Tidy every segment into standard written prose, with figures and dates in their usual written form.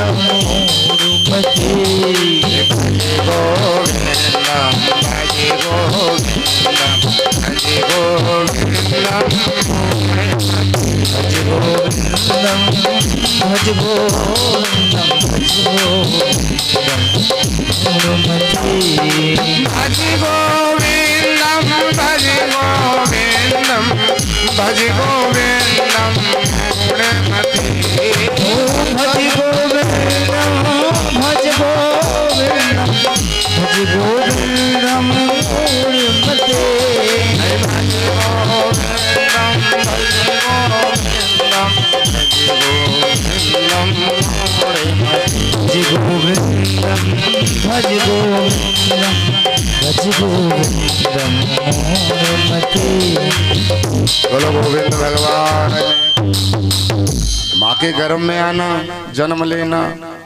मूढ़मते भज गोविंदम भज गोविंदम भज गोविंदम भज गोविंदम भज गोविंदम भज गोविंदम मूढ़मते भज गोविंदम भज गोविंदम भज गोविंदम मूढ़मते भज गोविंदम भज गोविंदम भज गोविंदम मूढ़मते भज गोविंदम भज गोविंदम भज गोविंदम भज गोविंदम भज गोविंदम मूढ़मते। बोलो गोविंद भगवान। माँ के गर्भ में आना, जन्म लेना,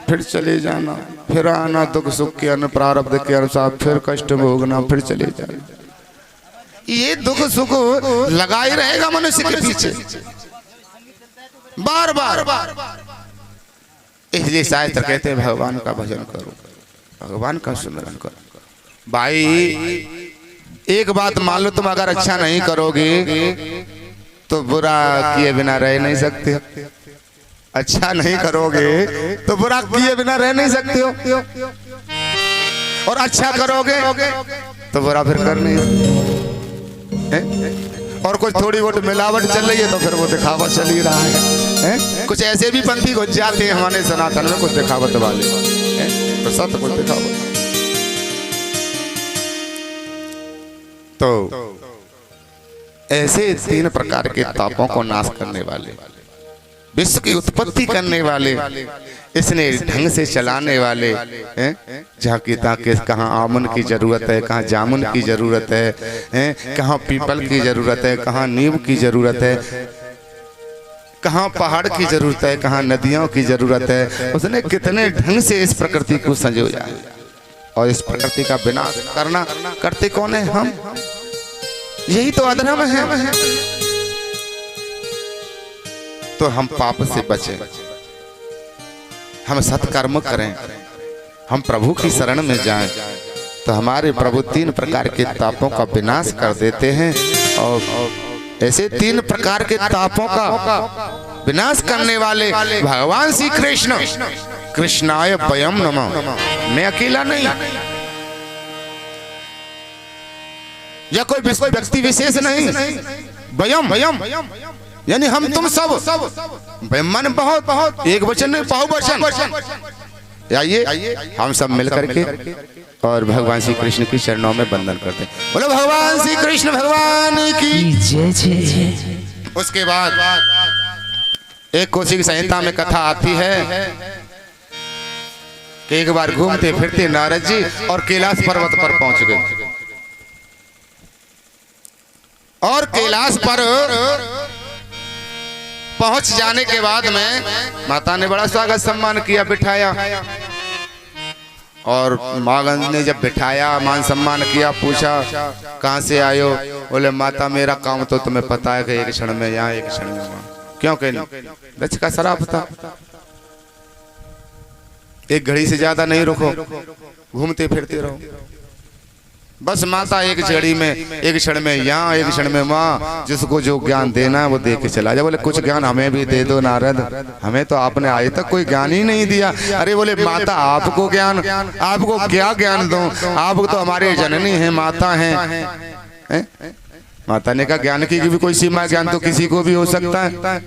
फिर चले जाना, फिर आना, दुख सुख के अनु प्रारब्ध के अनुसार फिर कष्ट भोगना, फिर चले जाना। ये दुख सुख लगा ही रहेगा मनुष्य के पीछे बार बार। इसलिए शास्त्र कहते हैं भगवान का भजन करो, भगवान का सुमिरन करो। भाई एक बात मान लो, तुम अगर अच्छा नहीं करोगे तो बुरा किए बिना रह नहीं सकते। अच्छा नहीं करोगे तो बुरा किए बिना रह नहीं सकते हो, और अच्छा करोगे तो बुरा फिर कर नहीं सकते। और कुछ थोड़ी बहुत मिलावट चल रही है तो फिर वो दिखावा चल ही रहा है। कुछ ऐसे भी पंथी घुस जाते हैं हमारे सनातन में, कुछ दिखावट वाले, तो सत्य कुछ दिखावट। तो ऐसे तीन प्रकार के तापों को नाश करने वाले, विश्व की उत्पत्ति करने वाले, इसने ढंग से चलाने वाले, झांकी ताकि कहाँ आमन की जरूरत है, कहाँ जामुन की जरूरत है, कहाँ पीपल की जरूरत है, कहाँ नीम की जरूरत है, कहाँ पहाड़ की जरूरत है, कहाँ नदियों की जरूरत है। उसने कितने ढंग से इस प्रकृति को संजोया, और इस प्रकृति का विनाश करना करते कौन है? हम। यही तो अधर्म है। तो हम पाप से बचें, हम सत्कर्म करें, हम प्रभु की शरण में जाएं, तो हमारे प्रभु तीन प्रकार के तापों का विनाश कर देते हैं। और ऐसे तीन प्रकार के तापों का विनाश करने वाले भगवान श्री कृष्ण, कृष्णाय वयम नमः। मैं अकेला नहीं, या कोई व्यक्ति विशेष नहीं, वयम यानी हम तुम सब। मन बहुत, एक वचन नहीं, बहुवचन। आइए हम सब मिलकर के और भगवान श्री कृष्ण की चरणों में वंदन करते हैं। बोलो भगवान श्री कृष्ण भगवान की जय जय। उसके बाद एक कौशिक संहिता में कथा आती है कि एक बार घूमते फिरते नारद जी और कैलाश पर्वत पर पहुंच गए, और कैलाश पर पहुंच जाने के बाद में माता ने बड़ा स्वागत सम्मान किया, बिठाया। और माँ ने जब बिठाया, मान सम्मान किया, पूछा कहाँ से आयो? बोले माता मेरा काम तो तुम्हें पता है कि एक क्षण में यहाँ, एक क्षण में वहाँ। क्यों कहने? दक्ष का श्राप था, एक घड़ी से ज्यादा नहीं रुको, घूमते फिरते रहो। बस माता एक घड़ी में, एक क्षण में यहाँ, एक क्षण में वहाँ, जिसको जो ज्ञान देना है वो दे के चला जाए। बोले कुछ ज्ञान हमें भी दे दो नारद, हमें तो आपने आज तक कोई ज्ञान ही नहीं दिया। अरे बोले माता आपको ज्ञान, आपको क्या ज्ञान दूं? आप तो हमारे जननी हैं, माता हैं। माता ने कहा ज्ञान की भी कोई सीमा, ज्ञान तो किसी को भी हो सकता है,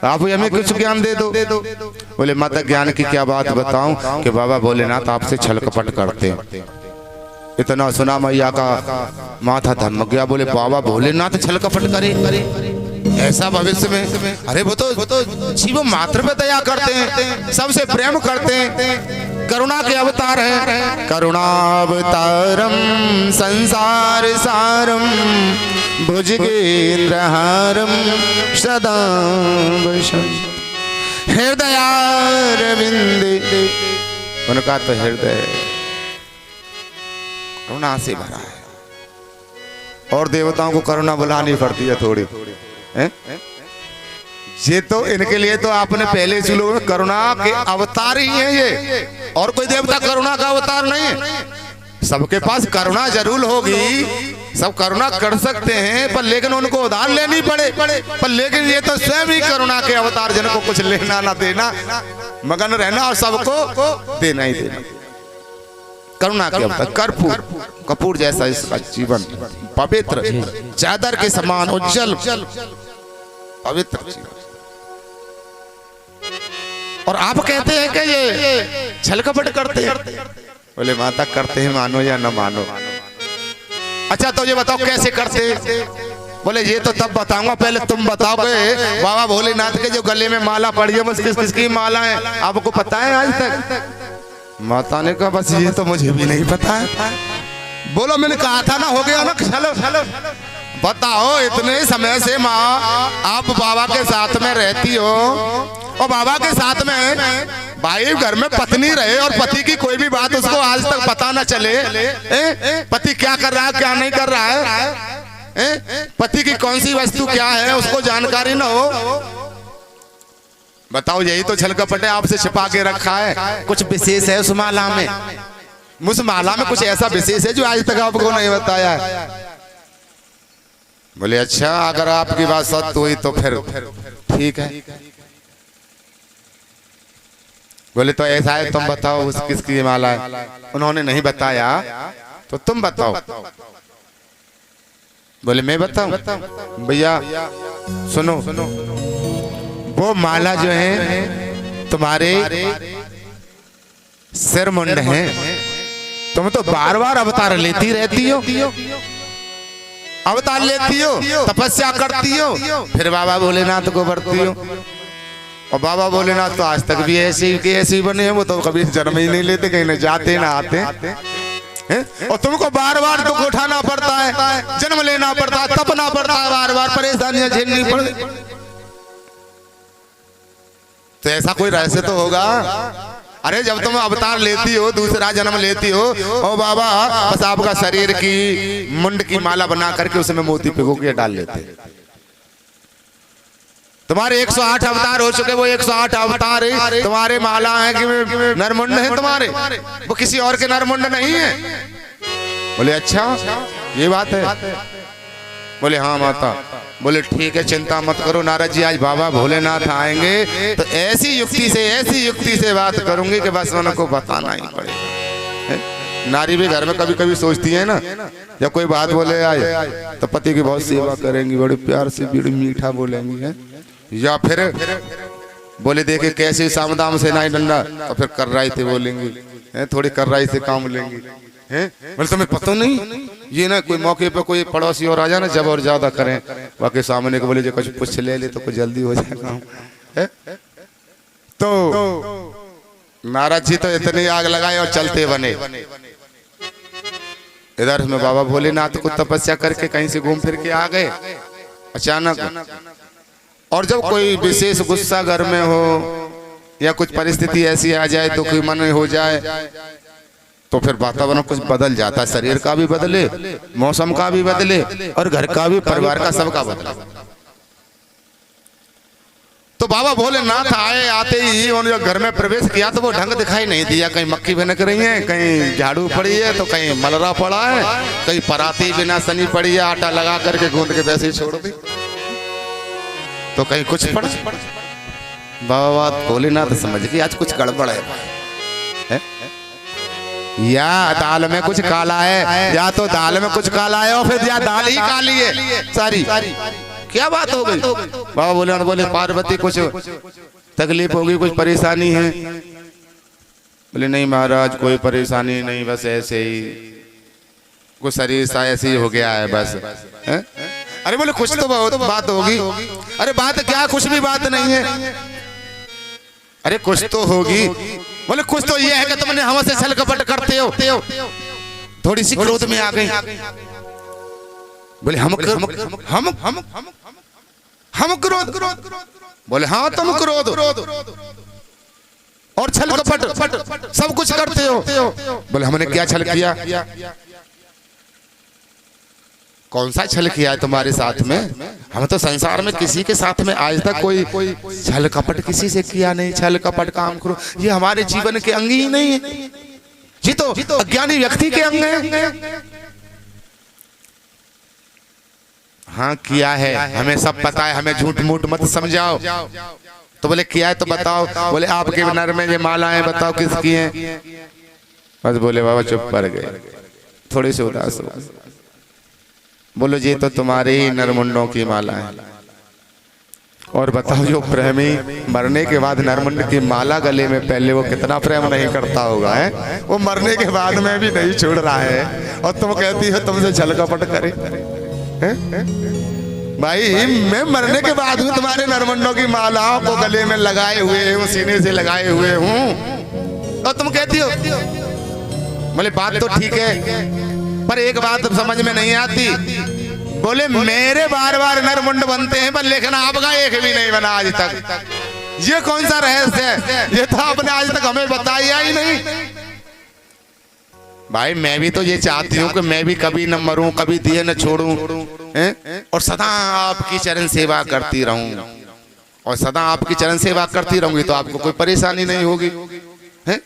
आप हमें कुछ ज्ञान दे दो। बोले माता ज्ञान की क्या बात बताऊं कि बाबा भोलेनाथ आपसे छल कपट करते। इतना सुना मैया का माथा धमक गया। बोले बाबा भोलेनाथ छल कपट करे ऐसा भविष्य में? अरे वो तो जीव मात्र पे दया करते हैं, सबसे प्रेम करते हैं, करुणा के अवतार हैं। करुणावतारम संसार सारम भुजगेंद्रहारम सदा हृदयारविंदे। उनका तो हृदय करुणा से भरा है, और देवताओं को करुणा बुलानी पड़ती है थोड़ी। ये तो इनके लिए तो आपने पहले से लोग करुणा के अवतार ही हैं ये, और कोई देवता करुणा का अवतार नहीं है। सबके पास करुणा जरूर होगी, सब करुणा कर सकते हैं, पर लेकिन उनको उधार लेनी पड़े। पर लेकिन ये तो स्वयं ही करुणा के अवतार, जिनको कुछ लेना ना देना, मगन रहना और सबको देना ही देना। करुणा के अवतार, कर्पूर कपूर जैसा इसका जीवन, पवित्र चादर के समान उज्जवल पवित्र जीवन। और आप कहते हैं कि ये छल कपट करते हैं। बोले माता करते हैं, मानो या न मानो। अच्छा तो ये बताओ कैसे करते? बोले ये तो तब बताऊंगा, पहले तुम बताओगे बाबा भोलेनाथ के जो गले में माला पड़ी है, बस किस किसकी माला है आपको पता है आज तक? माता ने कहा बस ये तो मुझे भी नहीं पता है। बोलो मैंने कहा था ना, हो गया ना, चलो चलो बताओ। इतने समय से माँ आप बाबा के साथ में रहती हो, और बाबा के साथ में भाई घर में पत्नी रहे, और पति की कोई भी बात उसको आज तक पता ना चले। पति क्या कर रहा है क्या नहीं कर रहा है, पति की कौन सी वस्तु क्या है उसको जानकारी ना हो। बताओ यही तो छल कपट है, आपसे छिपा के रखा है। कुछ विशेष है उस माला में, उस माला में कुछ ऐसा विशेष है जो आज तक आपको नहीं बताया। बोले अच्छा अगर आपकी बात सत्य हुई तो फिर ठीक है। बोले तो ऐसा है, तुम बताओ उस किसकी माला है? उन्होंने नहीं बताया तो तुम बताओ। बोले मैं बताऊं? भैया सुनो, वो माला जो है तुम्हारे सिर मुंड है, तुम तो बार बार अवतार लेती रहती हो, अवतार लेती हो, तपस्या करती हो, फिर बाबा भोलेनाथ को बढ़ती हो। और बाबा भोलेनाथ तो आज तक भी ऐसे ही बने हैं, वो तो कभी जन्म ही नहीं लेते, कहीं न जाते ना आते हैं। और तुमको बार बार दुख उठाना पड़ता है, जन्म लेना पड़ता है, तपना पड़ता है, बार बार परेशानियां झेलनी पड़ती। तो ऐसा कोई रहस्य तो होगा। अरे जब तुम अवतार लेती हो, दूसरा जन्म लेती हो, ओ बाबा बस आपका शरीर की मुंड की माला बना करके उसमें मोती पिघो के डाल लेते। तुम्हारे 108 अवतार हो चुके, वो 108 अवतार तुम्हारे माला है कि नरमुंड है तुम्हारे, वो किसी और के नरमुंड नहीं है। बोले अच्छा ये बात है? बोले हाँ माता। बोले ठीक है चिंता मत करो नारद जी, आज बाबा भोलेनाथ आएंगे तो ऐसी युक्ति से बात करूंगी कि बस उनको बताना ही पड़ेगा। नारी भी घर में कभी कभी सोचती है ना, जब कोई बात बोले आए तो पति की बहुत सेवा करेंगी, बड़े प्यार से बड़ी मीठा बोलेंगी है, या फिर बोले देखे कैसे सामदाम से नहीं डंडा तो फिर कर्राई से बोलेंगी, थोड़ी कर्राई से काम लेंगी। बोले तुम्हें पता नहीं ये ना कोई मौके पे कोई पड़ोसी और आ जाए ना जब और ज्यादा करें, बाकी सामने को बोले जो कुछ पूछ ले तो कुछ जल्दी हो जाएगा। तो नारद जी तो इतनी आग लगाए और चलते बने। इधर में बाबा भोलेनाथ को तपस्या करके कहीं से घूम फिर के आ गए अचानक। और जब कोई विशेष गुस्सा घर में हो या कुछ परिस्थिति ऐसी आ जाए तो कोई मन हो जाए तो फिर वातावरण कुछ बदल जाता है, शरीर का भी बदले, मौसम का भी बदले, और घर का भी, परिवार का, सबका बदले। तो बाबा भोलेनाथ आए, आते ही उन्होंने घर में प्रवेश किया तो वो ढंग दिखाई नहीं दिया। कहीं मक्खी भिनक रही है, कहीं झाड़ू पड़ी है, तो कहीं मलरा पड़ा है, कहीं पराती बिना सनी पड़ी है, आटा लगा करके गूंद के वैसे ही छोड़ दी, तो कहीं कुछ पड़ा। बाबा भोलेनाथ समझ गए आज कुछ गड़बड़ है, या दाल में कुछ काला है, या तो दाल में कुछ काला है, और फिर या दाल ही काली है सारी। क्या बात हो गई? बाबा भोलेनाथ बोले पार्वती कुछ तकलीफ होगी, कुछ परेशानी है? बोले नहीं महाराज कोई परेशानी नहीं, बस ऐसे ही कुछ शरीर सा ऐसे ही हो गया है बस। अरे बोले कुछ तो बहुत बात होगी। अरे बात क्या, कुछ भी बात नहीं है। अरे कुछ तो होगी। बोले कुछ तो ये है कि तुमने हमसे छल कपट करते हो। थोड़ी सी क्रोध में आ गई। बोले हम क्रोध? बोले हाँ तुम क्रोध और छल कपट सब कुछ करते हो। बोले हमने क्या छल किया? कौन सा छल किया है तुम्हारे साथ में? हम तो संसार में किसी के साथ में आज तक कोई छल कपट किसी से किया नहीं। छल कपट काम करो ये हमारे जीवन के अंग ही नहीं है, ये तो अज्ञानी व्यक्ति के अंग है। हाँ किया है, हमें सब पता है, हमें झूठ मूठ मत समझाओ। तो बोले किया है तो बताओ। बोले आपके नर में ये मालाएं बताओ किसकी हैं? बस बोले बाबा चुप पड़ गए, थोड़ी सी उदास हो। बोलो ये तो तुम्हारे ही नरमुंडों की माला है। और बताओ जो प्रेमी मरने के बाद नरमुंड की माला गले में पहले वो कितना प्रेम नहीं करता होगा है? वो मरने के बाद में भी नहीं छोड़ रहा है और तुम कहती हो तुमसे छल कपट करे है? भाई मैं मरने के बाद हूँ तुम्हारे नरमुंडों की माला को गले में लगाए हुए हूँ, सीने से लगाए हुए हूँ और तुम कहती हो। बोले बात तो ठीक है पर एक बात समझ में नहीं आती। बोले मेरे बार बार नरमुंड बनते हैं पर लेकिन आपका एक भी नहीं बना आज तक। ये कौन सा रहस्य है? ये तो आपने आज तक हमें बताया ही नहीं। भाई मैं भी तो ये चाहती हूँ कि मैं भी कभी न मरूं, कभी दिए न छोड़ूं और सदा आपकी चरण सेवा करती रहूं। और सदा आपकी चरण सेवा करती रहूंगी तो आपको कोई परेशानी नहीं होगी है?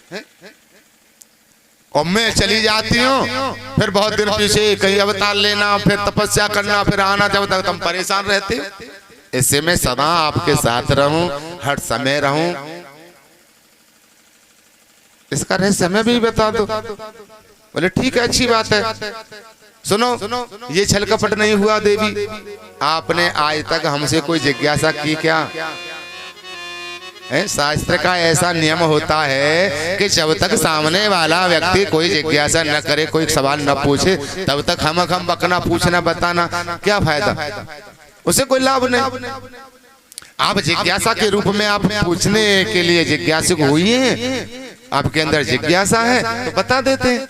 और मैं चली जाती हूँ फिर बहुत दिन पीछे कहीं अवतार लेना, फिर तपस्या करना, फिर आना, जब तक तुम परेशान रहते। इससे मैं सदा आपके साथ रहूं, हर समय रहूं। इसका रहस्य हमें भी बता दो। बोले ठीक है अच्छी बात है। सुनो ये छल कपट नहीं हुआ देवी, आपने आज तक हमसे कोई जिज्ञासा की क्या? शास्त्र का ऐसा नियम होता है कि जब तक सामने वाला व्यक्ति कोई जिज्ञासा न करे, कोई सवाल न पूछे, तब तक हम बकना पूछना बताना क्या फायदा? उसे कोई लाभ नहीं। आप जिज्ञासा के रूप में आप पूछने के लिए जिज्ञासुक हुई हैं, आपके अंदर जिज्ञासा है तो बता देते हैं।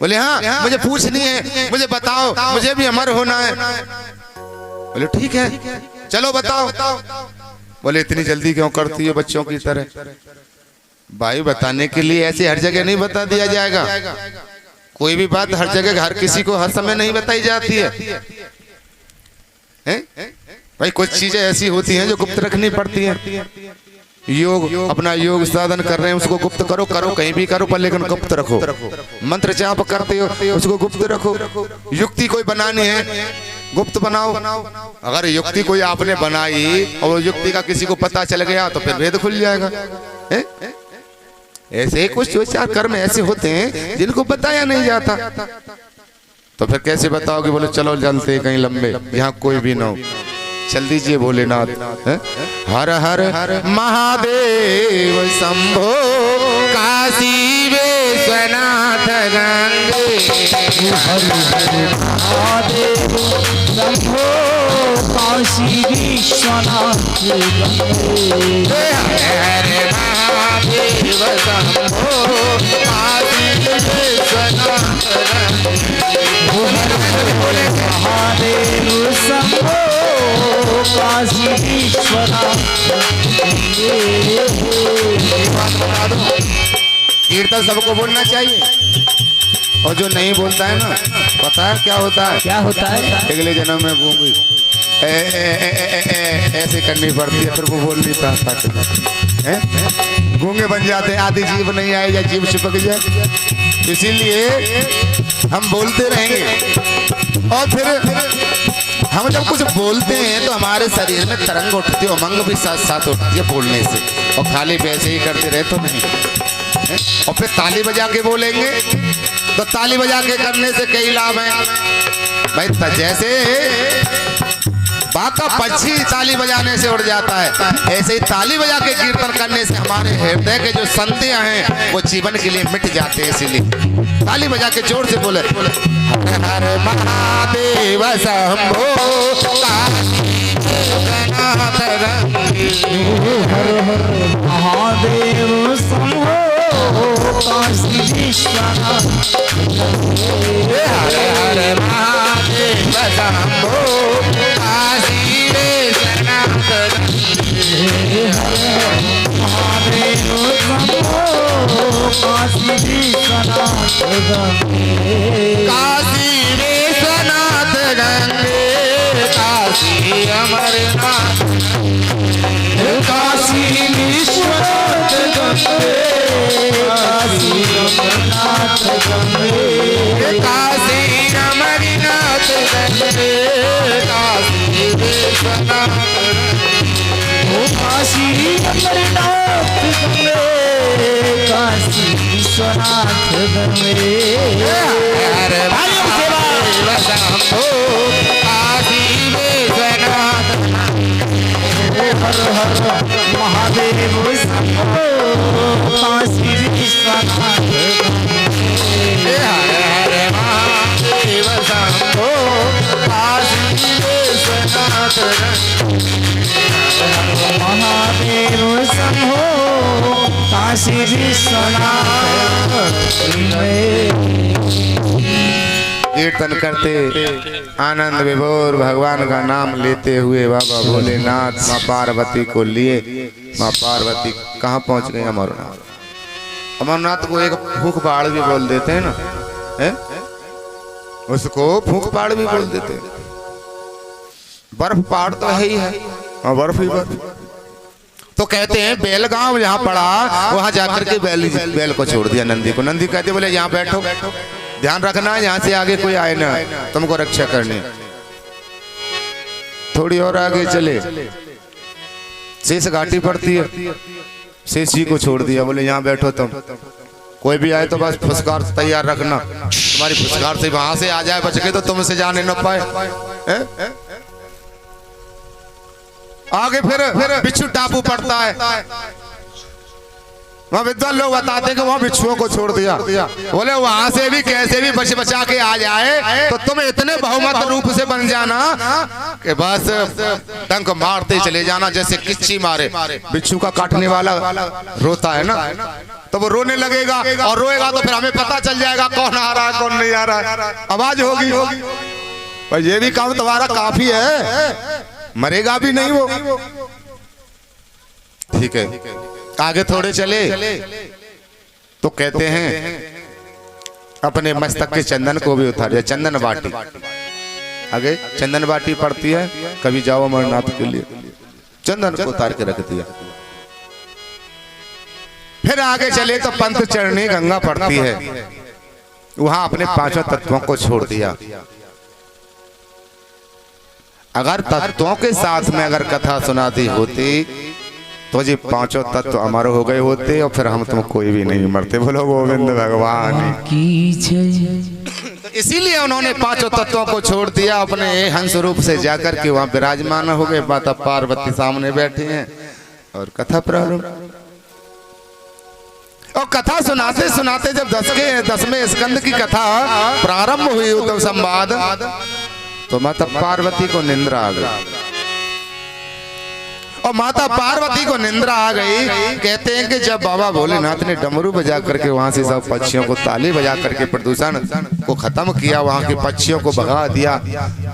बोले हाँ मुझे पूछनी है, मुझे बताओ, मुझे भी अमर होना है। बोले ठीक है चलो बताओ। बोले इतनी जल्दी क्यों करती हो बच्चों की तरह? भाई बताने के लिए ऐसे हर जगह नहीं बता दिया जाएगा। कोई भी बात हर जगह हर किसी को हर समय नहीं बताई जाती है, भाई कुछ चीजें ऐसी होती हैं जो गुप्त रखनी पड़ती हैं। योग अपना योग साधन कर रहे हैं उसको गुप्त करो कहीं भी करो पर लेकिन गुप्त रखो। मंत्र जाप करते हो उसको गुप्त रखो। युक्ति कोई बनानी है गुप्त बनाओ। अगर युक्ति कोई आपने बनाई और युक्ति का किसी को पता चल गया तो फिर भेद खुल जाएगा। ऐसे कुछ चार कर्म ऐसे होते हैं जिनको बताया नहीं जाता, तो फिर कैसे बताओगे? बोले चलो चलते कहीं लंबे, यहाँ कोई भी ना हो, चल दीजिए भोलेनाथ। हर हर महादेव शंभो काशी विश्वनाथ गंगे। हर हर महादेव शंभो काशी विश्वनाथ गंगे। हर महादेव शंभो काशी विश्वनाथ गंगे। हर महादेव शंभो काशी विश्वनाथ। कीर्तन सबको बोलना चाहिए और जो नहीं बोलता है ना, पता है क्या होता है? क्या होता है? अगले जन्म में गूंगी ऐसे करनी पड़ती है, फिर वो बोल नहीं पाता, गूंगे बन जाते हैं। आधी जीव नहीं आए या जीव चिपक जाए। इसीलिए हम बोलते रहेंगे और फिर हम जब कुछ बोलते हैं तो हमारे शरीर में तरंग उठती है, उमंग भी साथ साथ उठती है बोलने से। और खाली वैसे ही करते रहे तो नहीं। और फिर ताली बजा के बोलेंगे तो ताली बजा के करने से कई लाभ हैं भाई। जैसे बाका पक्षी ताली बजाने से उड़ जाता है, ऐसे ही ताली बजा के कीर्तन करने से हमारे हृदय के जो संदेह हैं वो जीवन के लिए मिट जाते हैं। इसीलिए ताली बजा के जोर से बोले हर हर महादेव शंभो काशी विश्वनाथ गंगे। हर हर महादेव शंभो काशी विश्वनाथ गंगे। हर हर महादेव शंभो काशी विश्वनाथ गंगे। महादेव शंभो काशी विश्वनाथ गंगे। काशी विश्वनाथ गंगे। काशी अमरनाथ गंगे, काशी विश्वनाथ गंगे। हर महादेव शंभो काशी विश्वनाथ, हर हर महादेव शंभो काशी विश्वनाथ गंगे। हर हर महादेव शंभो काशी विश्वनाथ, महादेव शंभो काशी विश्वनाथ गंगे। कीर्तन करते आनंद विभोर भगवान का नाम लेते हुए बाबा भोलेनाथ माँ पार्वती को लिए। माँ पार्वती कहाँ पहुँच गई? अमरनाथ। अमरनाथ को एक फूक पहाड़ भी बोल देते हैं ना, है? उसको फूक पहाड़ भी बोल देते हैं। बर्फ पहाड़ तो है ही है, और बर्फ ही बर्फ। तो कहते हैं बेलगांव जहाँ पड़ा वहां जाकर के बैल को छोड़ दिया नंदी को। नंदी कहते बोले यहाँ बैठो, ध्यान रखना यहाँ से आगे कोई आए ना, तुमको रक्षा करनी। थोड़ी और आगे चले शेष घाटी पड़ती है, शेष जी को छोड़ दिया, बोले यहाँ बैठो तुम, कोई भी आए तो बस फुसकार तैयार रखना, तुम्हारी फुसकार से वहां से आ जाए बच के तो तुमसे जाने न पाए। आगे फिर बिच्छू टापू पड़ता है, वहाँ विद्वान लोग बताते हैं कि वहाँ बिच्छुओं को छोड़ दिया, बोले वहां से भी कैसे भी बच बचा के आ जाए तो तुम इतने बहुमत रूप से बन जाना कि बस डंक मारते चले जाना जैसे किच्ची मारे। बिच्छू का काटने वाला रोता है ना, तो वो रोने लगेगा और रोएगा तो फिर हमें पता चल जाएगा कौन आ रहा है कौन नहीं आ रहा है, आवाज होगी। पर ये भी काम तुम्हारा काफी है, मरेगा भी नहीं वो। ठीक है, आगे थोड़े चले तो कहते हैं अपने मस्तक के चंदन को भी उतार दिया, चंदन बाटी। आगे चंदन बाटी पड़ती है, कभी जाओ अमरनाथ के लिए, चंदन को उतार के रख दिया। फिर आगे चले तो पंथ चरणी गंगा पड़ती है, वहां अपने पांचों तत्वों को छोड़ दिया। अगर तत्वों के साथ में अगर कथा सुनाती होती तो जी पांचों तत्व अमर हो गए होते और फिर हम तुम कोई भी नहीं मरते। बोलो गोविंद भगवान की जय। इसीलिए उन्होंने पांचों तत्वों को छोड़ दिया, अपने हंस रूप से जाकर के वहां विराजमान हो गए। माता पार्वती सामने बैठे हैं और कथा प्रारंभ। और कथा सुनाते सुनाते जब 10वें स्कंद की कथा प्रारंभ हुई उद्धव संवाद, तो माता पार्वती को निंद्रा आ गई। और माता पार्वती को निंद्रा आ गई। कहते हैं कि जब बाबा भोलेनाथ ने डमरू बजा करके वहां से सब पक्षियों को ताली बजा करके प्रदूषण को खत्म किया, वहां के पक्षियों को भगा दिया,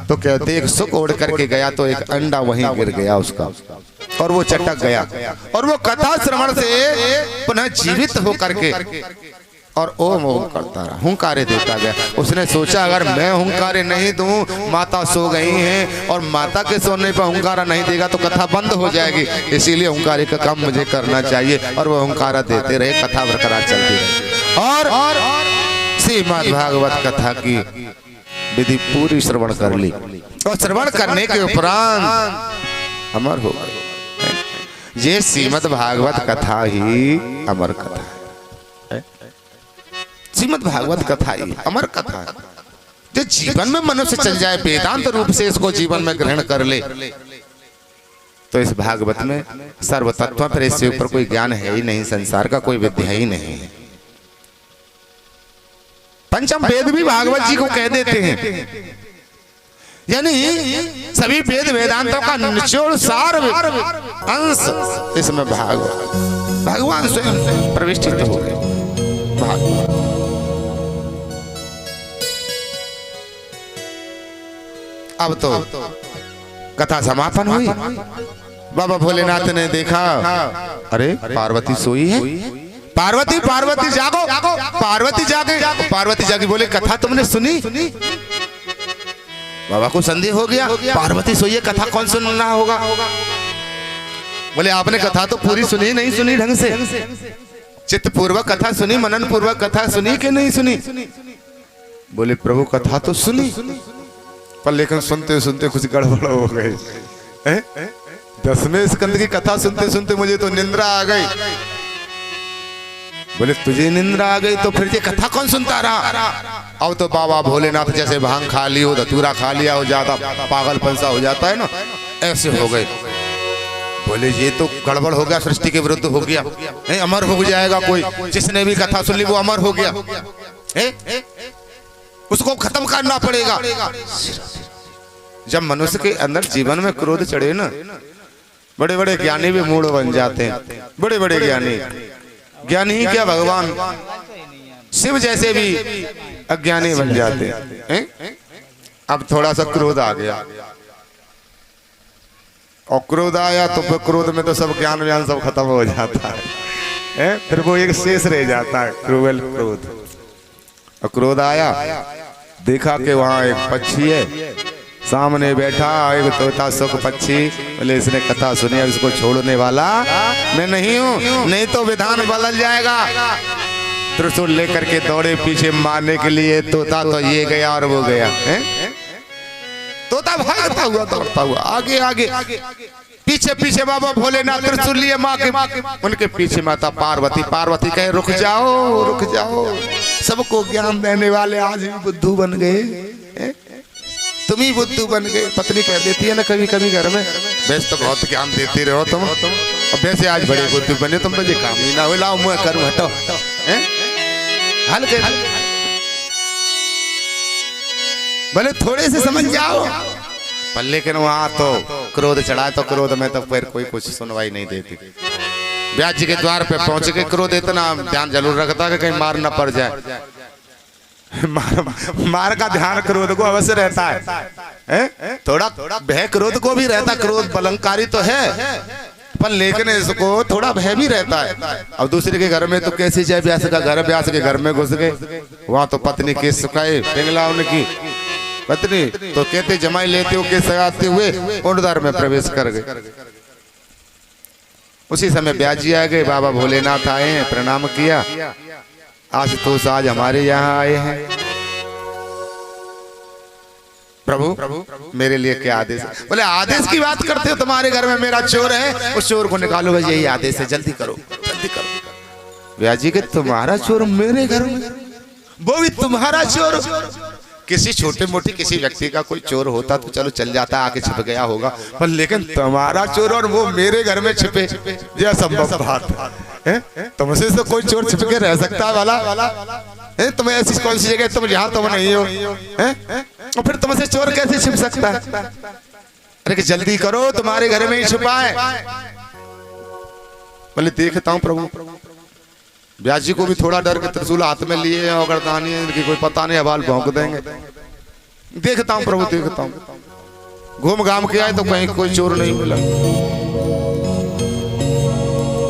तो कहते एक सुख ओढ़ करके गया तो एक अंडा वहीं गिर गया उसका और वो चटक गया। और वो कथा श्रवण से पुनः जीवित होकर के और ओम ओम करता रहा, हुंकारे देता गया। उसने सोचा अगर मैं हुंकारे नहीं दूं, माता सो गई हैं और माता के सोने पर हुंकारा नहीं देगा तो कथा बंद हो जाएगी, इसीलिए हुंकारे का काम मुझे करना चाहिए। और वो हुंकारा देते रहे, कथा बरकरार चलती रही। और श्रीमद् भागवत कथा की विधि पूरी श्रवण कर ली और श्रवण करने के उपरांत अमर हो गए। ये श्रीमद् भागवत कथा ही अमर कथा है। श्रीमद् भागवत कथा ही अमर कथा है, जो जीवन में मनुष्य चल जाए, वेदांत रूप से इसको जीवन में ग्रहण कर ले, तो इस भागवत में सर्व तत्व पर इससे ऊपर कोई ज्ञान है ही नहीं, संसार का कोई विद्या ही नहीं है। पंचम वेद भी भागवत जी को कह देते हैं, यानी सभी वेद वेदांतों का निचोड़ सार अंश इसमें भगवान स्वयं प्रविष्टित हो गए। भागवत अब तो कथा समापन हुई। बाबा भोलेनाथ ने देखा, अरे पार्वती सोई है, पार्वती पार्वती जागो, पार्वती जागे। पार्वती जागी, बोले कथा तुमने सुनी? बाबा को संदेह हो गया, पार्वती सोई है, कथा कौन सुनना होगा? बोले आपने कथा तो पूरी सुनी नहीं सुनी ढंग से, चित्त पूर्वक कथा सुनी, मनन पूर्वक कथा सुनी कि नहीं सुनी? बोले प्रभु कथा तो सुनी, पर लेकिन सुनते सुनते कुछ गड़बड़ हो गई। 10वें स्कंद की कथा सुनते सुनते मुझे तो निंद्रा आ गई। बोले तुझे निंद्रा आ गई तो फिर ये कथा कौन सुनता रहा? अब तो बाबा भोलेनाथ जैसे भांग खा ली हो, धतूरा खा लिया हो, ज्यादा पागलपन सा हो जाता है ना, ऐसे हो गए। बोले ये तो गड़बड़ हो गया, सृष्टि के विरुद्ध हो गया, अमर हो जाएगा कोई, जिसने भी कथा सुन ली वो अमर हो गया, उसको खत्म करना पड़ेगा। जब मनुष्य के अंदर जीवन में क्रोध चढ़े ना, बड़े बड़े ज्ञानी भी मूढ़ बन जाते हैं। बड़े बड़े ज्ञानी, ज्ञानी ही क्या भगवान शिव जैसे भी अज्ञानी बन जाते हैं। अब थोड़ा सा क्रोध आ गया, और क्रोध आया तो फिर क्रोध में तो सब ज्ञान व्यान सब खत्म हो जाता है, फिर वो एक शेष रह जाता है, क्रूवल क्रोध। और क्रोध आया, देखा कि वहां एक पक्षी है सामने बैठा, एक तोता सुख पक्षी। बोले इसने कथा सुनी, अब इसको छोड़ने वाला मैं नहीं हूं, नहीं तो विधान बदल जाएगा। त्रिशूल लेकर के दौड़े पीछे मारने के लिए। तोता तो ये गया और वो गया, तोता भागता हुआ दौड़ता हुआ आगे आगे, पीछे पीछे बाबा भोलेनाथ त्रिशूल लिए माँ के, उनके पीछे माता पार्वती। पार्वती कहे रुक जाओ रुक जाओ, सबको ज्ञान देने वाले आज भी बुद्धू बन गए, तुम ही बुद्धू बन गए। पत्नी कह देती है ना कभी कभी घर में, वैसे तो बहुत ज्ञान देती रहो तुम, और वैसे आज बड़े बुद्धू बने तुम, मुझे काम ही ना हो, लाओ मैं करूं, हटो हल के भले थोड़े से समझ जाओ। पर लेकिन वहां तो क्रोध चढ़ा, तो क्रोध में तो फिर कोई कुछ सुनवाई नहीं देती। व्यास जी के द्वार पे पहुंच के क्रोध इतना ध्यान जरूर रखता कि कहीं मार न पड़ जाए। मार का ध्यान क्रोध को अवश्य रहता है, थोड़ा भय क्रोध को भी रहता। क्रोध बलंकारी तो है, पर लेकिन इसको थोड़ा भय भी रहता है। अब दूसरे के घर में तो कैसे जाए, व्यास का घर, व्यास के घर में घुस गए, वहां तो पत्नी केस सुखाए, पिंगला उनकी पत्नी तो कहते जमाई लेते हो, केस लगाते हुए उंडदार में प्रवेश कर गए। उसी समय व्यास जी आ गए, बाबा भोलेनाथ आए हैं, प्रणाम किया, आशुतोष आज हमारे यहाँ आए हैं, प्रभु मेरे लिए क्या आदेश है? बोले आदेश की बात करते हो, तुम्हारे घर में मेरा चोर है, उस चोर को निकालो, बस यही आदेश है, जल्दी करो जल्दी करो। व्यास जी के तुम्हारा चोर मेरे घर में, वो भी तुम्हारा चोर? किसी छोटे मोटे किसी व्यक्ति का कोई चोर होता तो चलो चल जाता, आके छिप गया होगा, पर लेकिन तुम्हारा चोर और वो मेरे घर में छिपे, ये असंभव बात है। तुमसे तो कोई चोर छिप के रह सकता है वाला? तुम ऐसी कौन सी जगह तुम जहाँ तुम नहीं हो, और फिर तुमसे चोर कैसे छिप सकता है? अरे कि जल्दी करो, तुम्हारे घर में ही छुपा है। बोले देखता हूँ प्रभु। व्यास जी को भी थोड़ा डर के त्रिशूल हाथ में लिए हैं, अगर दानी इनकी कोई पता नहीं, हवाल भौंक देंगे। देखता हूँ प्रभु देखता हूँ। घूम घाम के आए तो कहीं कोई चोर नहीं मिला।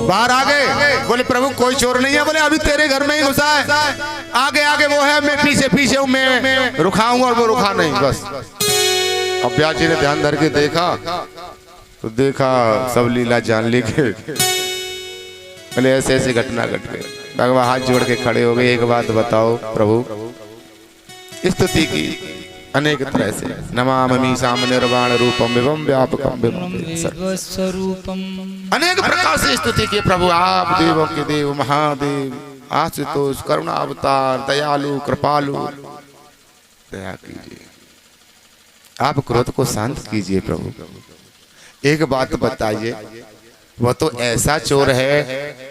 बाहर आ गए, बोले प्रभु कोई चोर नहीं है। बोले अभी तेरे घर में ही घुसा है, आगे आगे वो है, मैं पीछे पीछे हूँ, मैं रुकाऊंगा और वो रुका नहीं बस। अब व्यास जी ने ध्यान धर के देखा तो देखा सब लीला जान ली के। बोले ऐसे ऐसी घटना घट गई। भगवान हाथ जोड़ के खड़े हो गए, एक बात बताओ प्रभु, स्तुति की अनेक तरह से, नमामि साम निर्वाण रूपम विभम व्यापकम स्वरूपम, अनेक प्रकार से स्तुति की। प्रभु आप देवों के देव, महादेव, आशुतोष, करुणा अवतार, दयालु, कृपालु, दया कीजिए, आप क्रोध को शांत कीजिए। प्रभु एक बात बताइए, वो तो ऐसा चोर है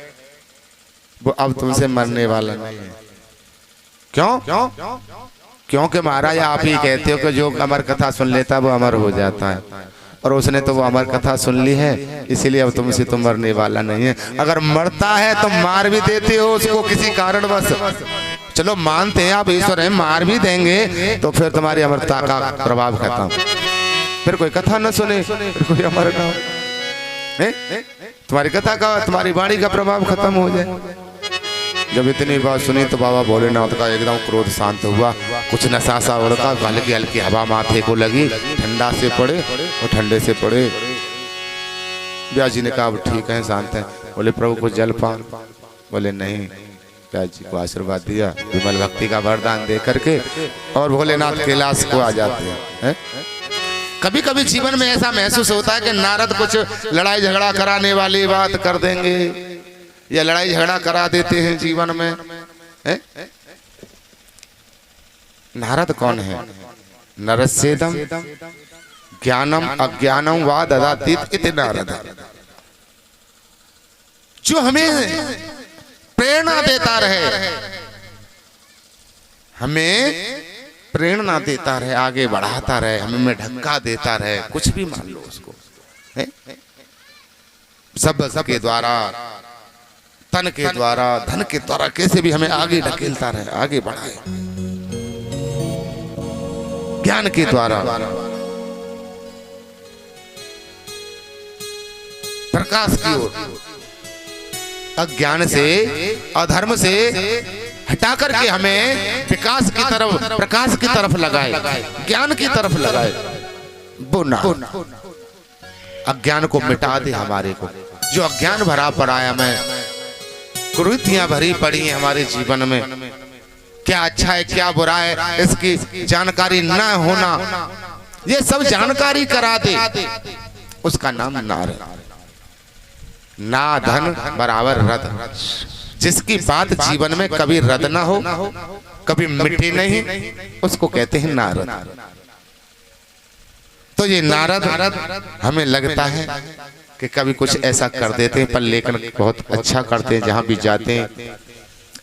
वो अब तुमसे मरने वाला नहीं है। क्यों? क्योंकि महाराज आप ही कहते हो कि जो अमर कथा सुन लेता है वो अमर हो जाता है, और उसने तो वो अमर कथा सुन ली है, इसीलिए अब तुमसे तो मरने वाला नहीं है। अगर मरता है तो मार भी देते हो उसको किसी कारणवश, चलो मानते हैं आप ईश्वर हैं, मार भी देंगे तो फिर तुम्हारी अमरता का प्रभाव खत्म, फिर कोई कथा न सुने, फिर कोई अमर ना हो, तुम्हारी कथा का, तुम्हारी वाणी का प्रभाव खत्म हो जाए। जब इतनी बात सुनी तो बाबा भोलेनाथ का एकदम क्रोध शांत हुआ, कुछ नशा सा उड़का, हल्की हल्की हवा माथे को लगी, ठंडा से पड़े और ठंडे से पड़े। व्यास जी ने कहा अब ठीक है, शांत है। बोले प्रभु को जल पान? बोले नहीं। व्यास जी को आशीर्वाद दिया, विमल भक्ति का वरदान दे करके, और भोलेनाथ कैलाश को आ जाते हैं। कभी कभी जीवन में ऐसा महसूस होता है कि नारद कुछ लड़ाई झगड़ा कराने वाली बात कर देंगे या लड़ाई झगड़ा करा देते हैं जीवन में। नारद कौन है? नरस्येदम ज्ञानम अज्ञानम वा ददातीत इति नारद, जो हमें प्रेरणा देता रहे, हमें प्रेरणा देता रहे, आगे बढ़ाता रहे, हमें धक्का देता रहे, कुछ भी मान लो उसको, सब के द्वारा, तन के द्वारा, धन के द्वारा, कैसे भी हमें आगे ढकेलता रहे, आगे बढ़ाए, ज्ञान के द्वारा, प्रकाश की ओर, अज्ञान से, अधर्म से हटा करके हमें विकास की तरफ, प्रकाश की तरफ लगाए, ज्ञान की तरफ लगाए। वो ना अज्ञान को मिटा दे हमारे को, जो अज्ञान भरा पड़ा है, हमें कुरीतियां भरी पड़ी हैं हमारे जीवन में, क्या अच्छा है क्या बुरा है इसकी जानकारी न होना, ये सब जानकारी करा दे, उसका नाम नारद। ना धन बराबर रद, जिसकी बात जीवन में कभी रद ना हो, कभी मिटे नहीं, उसको कहते हैं नारद। तो ये नारद हमें लगता है कि कभी कुछ ऐसा कर देते हैं, पर लेकिन बहुत अच्छा करते हैं जहां भी जाते हैं।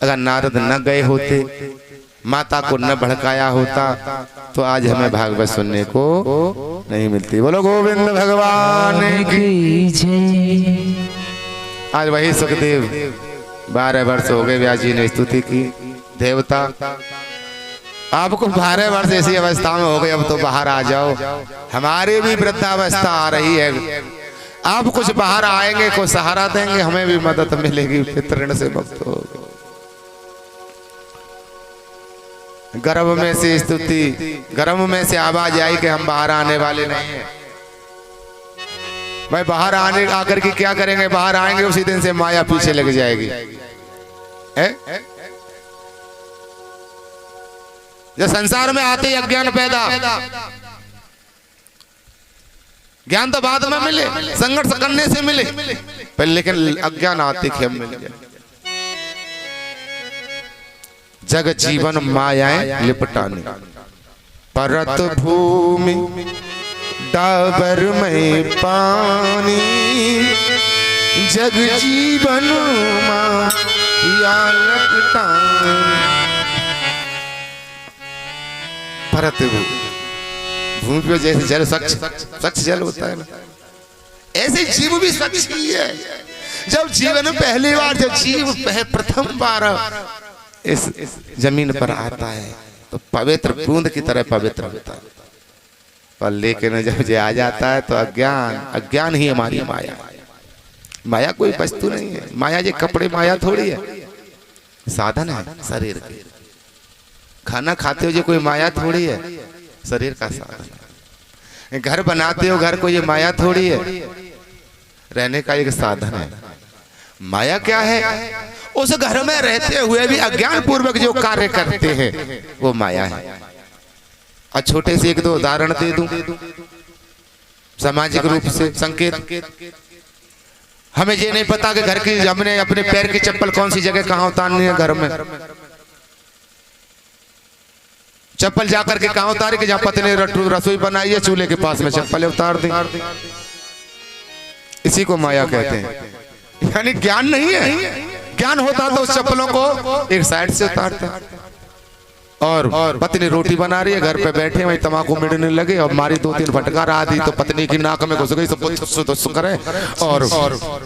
अगर नारद न गए होते, माता को न भड़काया होता, तो आज हमें भागवत सुनने को नहीं मिलती। बोलो गोविंद भगवान की जय। आज वही सुखदेव 12 वर्ष हो गए, व्यास जी ने स्तुति की, देवता आपको 12 वर्ष ऐसी अवस्था में हो गए, अब तो बाहर आ जाओ, हमारी भी वृद्धावस्था आ रही है, आप कुछ बाहर आएंगे, कुछ सहारा देंगे, हमें भी मदद मिलेगी, फिर से मुक्त हो। गर्भ में से स्तुति, गर्भ में से आवाज आई कि हम बाहर आने वाले नहीं हैं। भाई बाहर आने आकर के क्या करेंगे? बाहर आएंगे उसी दिन से माया पीछे लग जाएगी। जब संसार में आते ही अज्ञान पैदा, ज्ञान तो बाद में मिले, संघर्ष करने से मिले, पर लेकिन अज्ञान आते ही हम मिल गए। जग जीवन मायाएं लिपटाने, परत भूमि डाबर में पानी, जग जीवन माया लिपटाने। परत भूमि पे जैसे जल स्वच्छ जल होता है ना, ऐसे जीव भी स्वच्छ ही है। जब जीवन में पहली बार, जब जीव प्रथम बार इस जमीन पर आता है तो पवित्र बूंद की तरह पवित्र होता है, पर लेकिन जब ये आ जाता है तो अज्ञान ही हमारी माया। माया कोई वस्तु नहीं है, माया ये कपड़े माया थोड़ी है, साधन है शरीर के। खाना खाते हो ये कोई माया थोड़ी है, शरीर का साधन है। घर बनाते हो, घर को ये माया थोड़ी है, रहने का एक साधन है। माया क्या है? उस घर में रहते हुए भी अज्ञान पूर्वक जो कार्य करते हैं वो माया है। और छोटे से 1-2 उदाहरण दे दूं सामाजिक रूप से संकेत। हमें ये नहीं पता कि घर की, हमने अपने पैर की चप्पल कौन सी जगह कहां उतारनी है। घर में चप्पल जाकर के कहां उतारे कि जहां पति ने रसोई बनाई है, चूल्हे के पास में चप्पल उतार दी। इसी को माया कहते हैं। यानी ज्ञान नहीं है। ज्ञान होता तो उस चप्पलों को एक साइड से उतारता। और पत्नी रोटी बना रही है, घर पे बैठे वही तम्बाकू मिलने लगे और मारी 2-3 फटकार आ दी तो पत्नी की नाक में घुस गई, सब करे और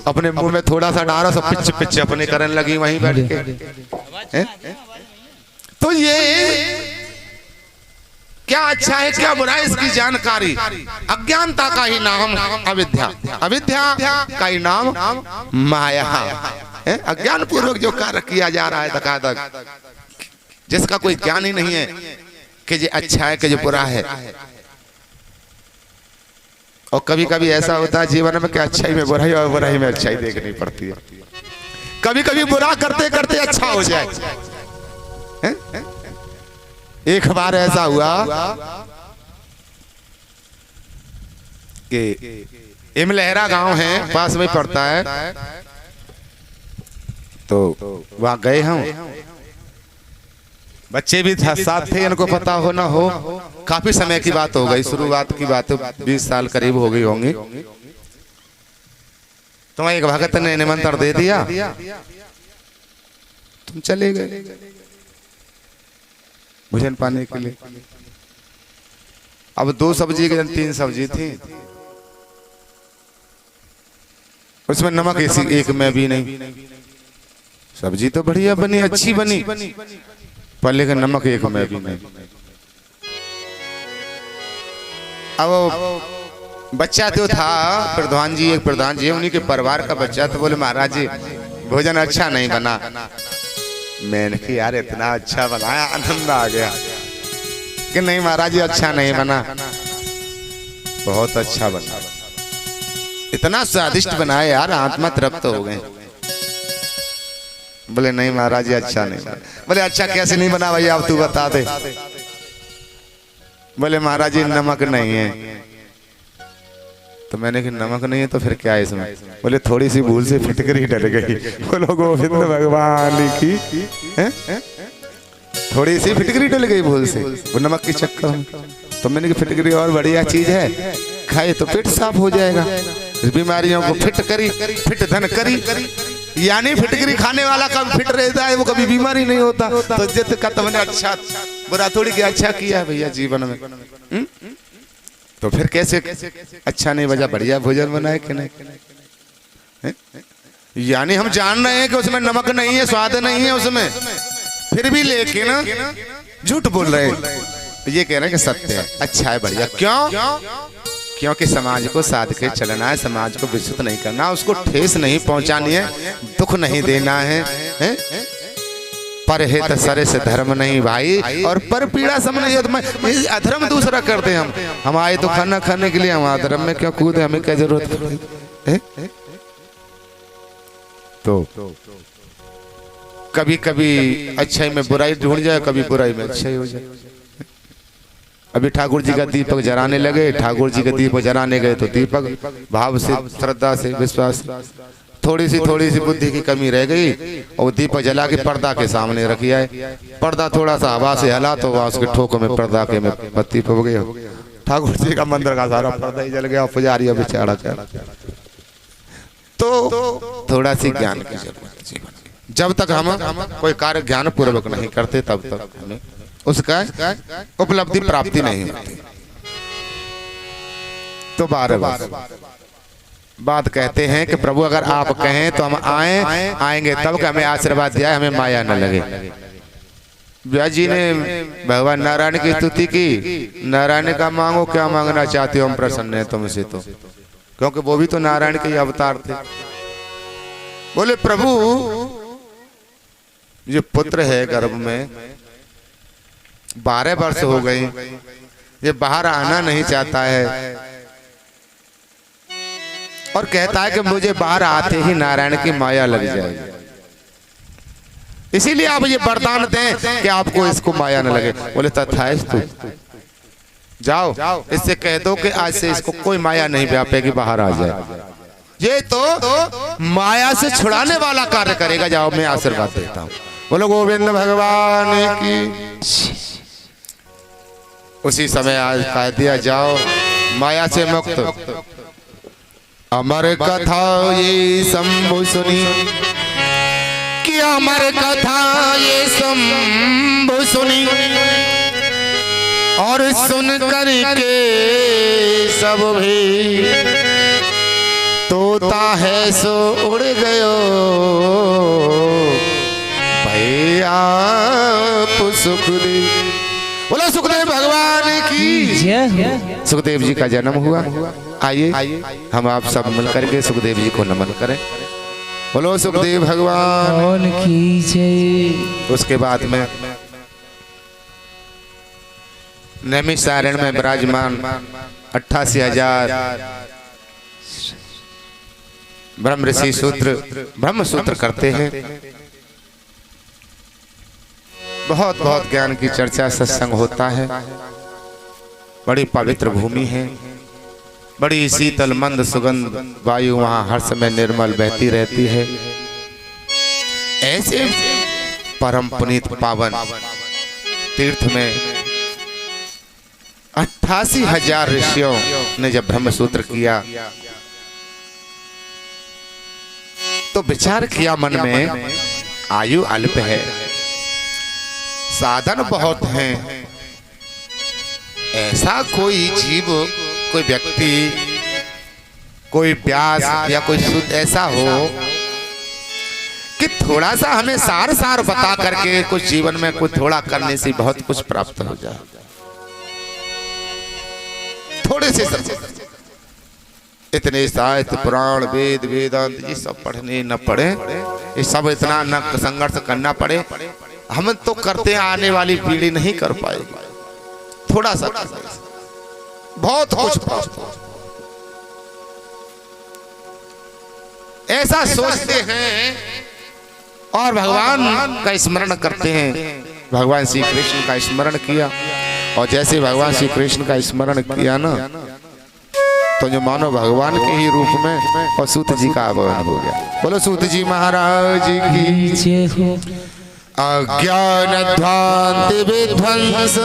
अपने मुंह में थोड़ा सा डारा, सब पिच अपने करने लगी वहीं बैठ के। तो ये क्या अच्छा है क्या बुरा है इसकी जानकारी, अज्ञानता का ही नाम अविद्या, अविद्या का ही नाम माया है। अज्ञान पूर्वक जो कार्य किया जा रहा है धकाधक, जिसका कोई ज्ञान ही नहीं है कि ये अच्छा है कि ये बुरा है। और कभी कभी ऐसा होता है जीवन में कि अच्छाई में बुराई और बुराई में अच्छाई देखनी पड़ती है। कभी कभी बुरा करते करते अच्छा हो जाए। एक बार ऐसा हुआ कि इमलहरा गांव है, पास में पड़ता है। तो वहां गए हम, बच्चे भी साथ थे, इनको पता हो ना हो, काफी समय की बात हो गई, शुरुआत की बात 20 साल करीब हो गई होंगी। तो एक भगत ने निमंत्रण दे दिया, तुम चले गए भोजन पाने के लिए। अब 2 सब्जी के 3 सब्जी थी, उसमें नमक इसी एक में भी नहीं। सब्जी तो बढ़िया बनी, अच्छी बनी, पर लेकिन नमक एक में भी नहीं। अब बच्चा तो था, प्रधान जी, एक प्रधान जी उन्हीं के परिवार का बच्चा, तो बोले महाराज जी भोजन अच्छा नहीं बना। मैंने कहा यार इतना अच्छा बनाया, आनंद आ गया कि नहीं महाराज जी अच्छा नहीं बना, बहुत अच्छा बना, इतना स्वादिष्ट बनाया यार, आत्मा तृप्त हो गए। बोले नहीं महाराज जी अच्छा नहीं बना। बोले अच्छा कैसे नहीं बना भैया, अब तू बता दे। बोले महाराज जी नमक नहीं है। तो मैंने कहा नमक नहीं है तो फिर क्या है इसमें? बोले थोड़ी सी भूल से फिटकरी डल गई। बोलो गोविंद भगवान की, थोड़ी सी फिटकरी डल गई भूल से, वो नमक के चक्कर में। तो मैंने कहा फिटकरी और बढ़िया चीज है, खाए तो पेट साफ हो जाएगा, बीमारियों को फिट करी, फिट धन करी। यानी फिटकरी खाने वाला कभी फिट रहता है, वो कभी बीमारी नहीं होता। तो जित का तुमने अच्छा बुरा थोड़ी के अच्छा किया भैया जीवन में। तो फिर कैसे अच्छा नहीं बजा, बढ़िया भोजन बनाए कि नहीं? यानी हम जान रहे हैं कि उसमें नमक नहीं है, स्वाद नहीं है उसमें, फिर भी लेकिन झूठ बोल रहे हैं। ये कह रहे हैं कि सत्य है, अच्छा है, बढ़िया। क्यों? क्योंकि समाज को साध के चलना है, समाज को विस्तृत नहीं करना, उसको ठेस नहीं पहुंचानी है, दुख नहीं देना है, पर हित सरे से धर्म नहीं भाई, और पर पीड़ा सम नहीं हो। तो अधर्म दूसरा करते हैं हम आए तो खाना खाने के लिए, हम अधर्म में क्यों कूदे, हमें क्या जरूरत है? तो कभी कभी अच्छाई में बुराई ढूंढ जाए, कभी बुराई में अच्छाई हो जाए। अभी ठाकुर जी का दीपक जलाने लगे, ठाकुर जी का दीपक जलाने गए तो दीपक भाव से, श्रद्धा से, विश्वास, थोड़ी सी बुद्धि की कमी रह गई, और दीपक जला के पर्दा के सामने रखी है। पर्दा थोड़ा सा हवा से हला तो वहां उसके ठोकों में पर्दा के में बत्ती फूक गई, ठाकुर जी का मंदिर का सारा पर्दा ही जल गया, पुजारी अभी चढ़ा। तो थोड़ा सी ज्ञान की जरूरत है। जब तक हम कोई कार्य ज्ञान पूर्वक नहीं करते तब तक हमें उसका उपलब्धि प्राप्ति नहीं होती। तो बार बात कहते हैं कि प्रभु अगर आप कहें तो हम आएंगे, तब कि हमें आशीर्वाद दिया, हमें माया न लगे। व्यास जी ने भगवान नारायण की स्तुति की, नारायण का मांगो क्या मांगना चाहते हो, हम प्रसन्न हैं तुमसे। तो क्योंकि वो भी तो नारायण के अवतार थे। बोले प्रभु ये पुत्र है गर्भ में, 12 वर्ष हो गए, ये बाहर आना नहीं चाहता है, और कहता है कि मुझे बाहर आते ही नारायण की माया लग जाएगी, इसीलिए आप ये वरदान दें कि आपको इसको माया न लगे। बोले तथास्तु, जाओ इससे कह दो कि आज से इसको कोई माया नहीं व्यापेगी, बाहर आ जाए। ये तो माया से छुड़ाने वाला कार्य करेगा। जाओ मैं आशीर्वाद देता हूँ। बोलो गोविंद भगवान की। उसी समय आज कह दिया जाओ माया से मुक्त। अमर कथा ये शंभु सुनी, कि अमर कथा ये शंभु सुनी, और सुन करके सब भी तोता है सो उड़ गयो, भैया सुखदेव। बोलो सुखदेव भगवान की। सुखदेव जी का जन्म हुआ। आइए हम आप सब मिलकर के सुखदेव जी को नमन करें। बोलो सुखदेव भगवान की जय। उसके बाद में नैमिषारण्य में विराजमान 88,000 ब्रह्म ऋषि सूत्र ब्रह्म सूत्र करते हैं। बहुत बहुत ज्ञान की चर्चा सत्संग होता है। बड़ी पवित्र भूमि है। बड़ी शीतल मंद सुगंध वायु वहां हर समय निर्मल बहती रहती है। ऐसे परम पुनीत पावन तीर्थ में 88,000 ऋषियों ने जब ब्रह्म सूत्र किया तो विचार किया मन में, आयु अल्प है, साधन बहुत हैं, ऐसा कोई जीव, कोई व्यक्ति, कोई व्यास या कोई शुद्ध ऐसा हो कि थोड़ा सा हमें सार सार बता करके कुछ जीवन में कुछ थोड़ा करने से बहुत कुछ प्राप्त हो जाए। थोड़े से इतने साहित्य पुराण वेद वेदांत ये सब पढ़ने न पढ़े, ये सब इतना न संघर्ष करना पड़े, हम तो करते आने वाली पीढ़ी नहीं कर पाएगी। थोड़ा सा बहुत कुछ ऐसा सोचते हैं और भगवान का स्मरण करते हैं। भगवान श्री कृष्ण का स्मरण किया और जैसे भगवान श्री कृष्ण का स्मरण किया ना, तो जो मानो भगवान के ही रूप में और सूत जी का आवाहन हो गया। बोलो सूत जी महाराज की जय हो। अज्ञान ध्वांति विध्वंस